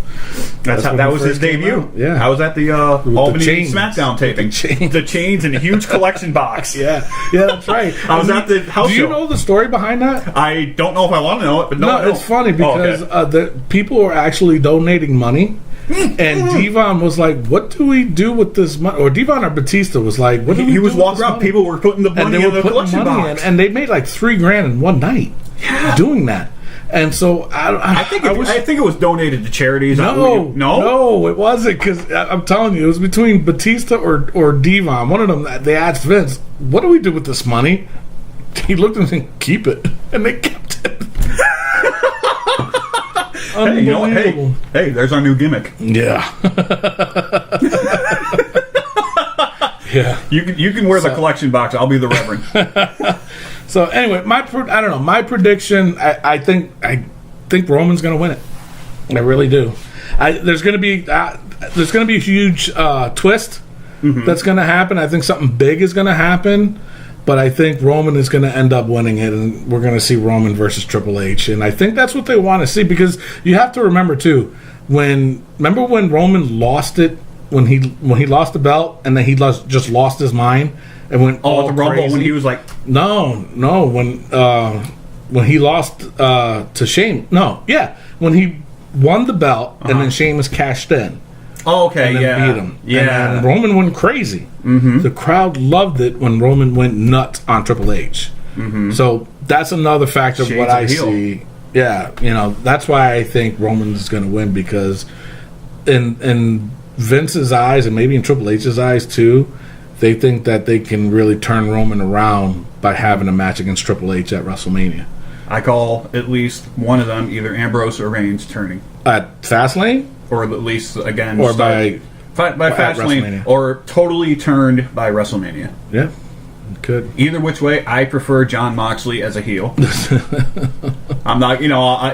That was his debut. Yeah. I was at the Albany SmackDown taping. The chains in a huge collection box. Yeah, that's right. I was at the house show. Do you know the story behind that? I don't know if I want to know it, but no. It's funny because the people were actually donating money. And Devon was like, "What do we do with this money?" Or Devon or Batista was like, "What do we do?" He was walking around. People were putting the money in the collection box, and they made like $3,000 in one night doing that. And so I think it was donated to charities. No, it wasn't, because I'm telling you, it was between Batista or Devon. One of them, they asked Vince, "What do we do with this money?" He looked at them and said, "Keep it," and they kept it. Hey, you know what? Hey, there's our new gimmick. Yeah. Yeah. You can wear the collection box. I'll be the Reverend. So anyway, my prediction. I think Roman's going to win it. I really do. There's going to be a huge twist that's going to happen. I think something big is going to happen. But I think Roman is going to end up winning it, and we're going to see Roman versus Triple H. And I think that's what they want to see, because you have to remember too, remember when Roman lost it, when he lost the belt, and then he just lost his mind and went all the Rumble crazy? When he was like, no, when he lost to Sheamus, when he won the belt and then Sheamus cashed in. Oh, okay, and then yeah. beat him. Yeah. And Roman went crazy. Mm-hmm. The crowd loved it when Roman went nuts on Triple H. Mm-hmm. So that's another factor of Shades what of I heel. see. Yeah, that's why I think Roman's going to win, because in Vince's eyes, and maybe in Triple H's eyes too, they think that they can really turn Roman around by having a match against Triple H at WrestleMania. I call at least one of them, either Ambrose or Reigns, turning. At Fastlane? Or at least, again... Or by Fastlane, WrestleMania. or totally turned by WrestleMania. Yeah, could. Either which way, I prefer John Moxley as a heel. I'm not,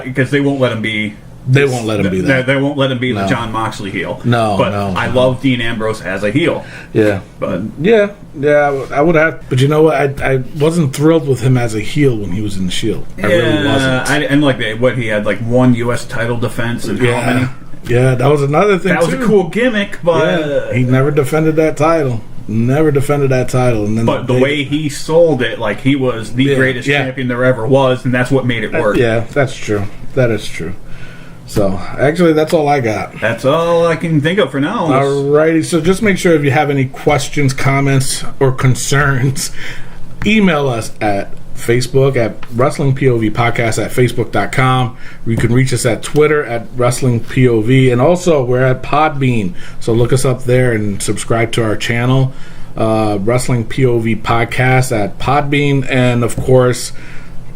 because they won't let him be... They won't let him be that. They won't let him be the No. John Moxley heel. No, but no. I love Dean Ambrose as a heel. Yeah. But Yeah, I would have. But you know what? I wasn't thrilled with him as a heel when he was in the Shield. I really wasn't. And like what he had, like one U.S. title defense and how many? Yeah, that was another thing. That was too. a cool gimmick, but He never defended that title. And then but the way he sold it, like he was the greatest champion there ever was, and that's what made it work. Yeah, that's true. That is true. So, actually, that's all I got. That's all I can think of for now. Alrighty, so just make sure if you have any questions, comments, or concerns, email us at Facebook at Wrestling POV Podcast at Facebook.com. You can reach us at Twitter at Wrestling POV, and also we're at Podbean. So look us up there and subscribe to our channel, Wrestling POV Podcast at Podbean, and of course,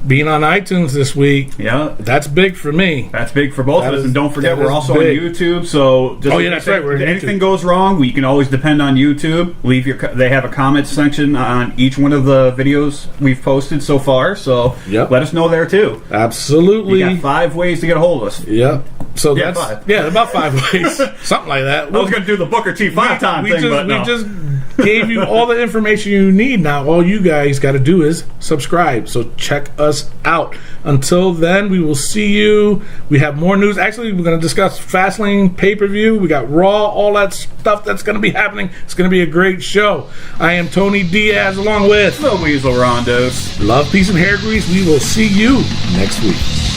being on iTunes this week. Yeah, that's big for me. That's big for both of us, and don't forget we're also big. on YouTube. So just that's right. We're if on anything YouTube. goes wrong, we can always depend on YouTube. They have a comment section on each one of the videos we've posted so far. So let us know there too. Absolutely. You got 5 ways to get a hold of us. Yep. So that's 5. About 5 ways, something like that. I was going to do the Booker T 5-time thing, but no. We just gave you all the information you need. Now all you guys got to do is subscribe. So check us out. Until then, we will see you. We have more news. Actually, we're going to discuss Fastlane pay-per-view. We got Raw, all that stuff that's going to be happening. It's going to be a great show. I am Tony Diaz along with The Weasel Rondos. Love, Peace, and Hair Grease. We will see you next week.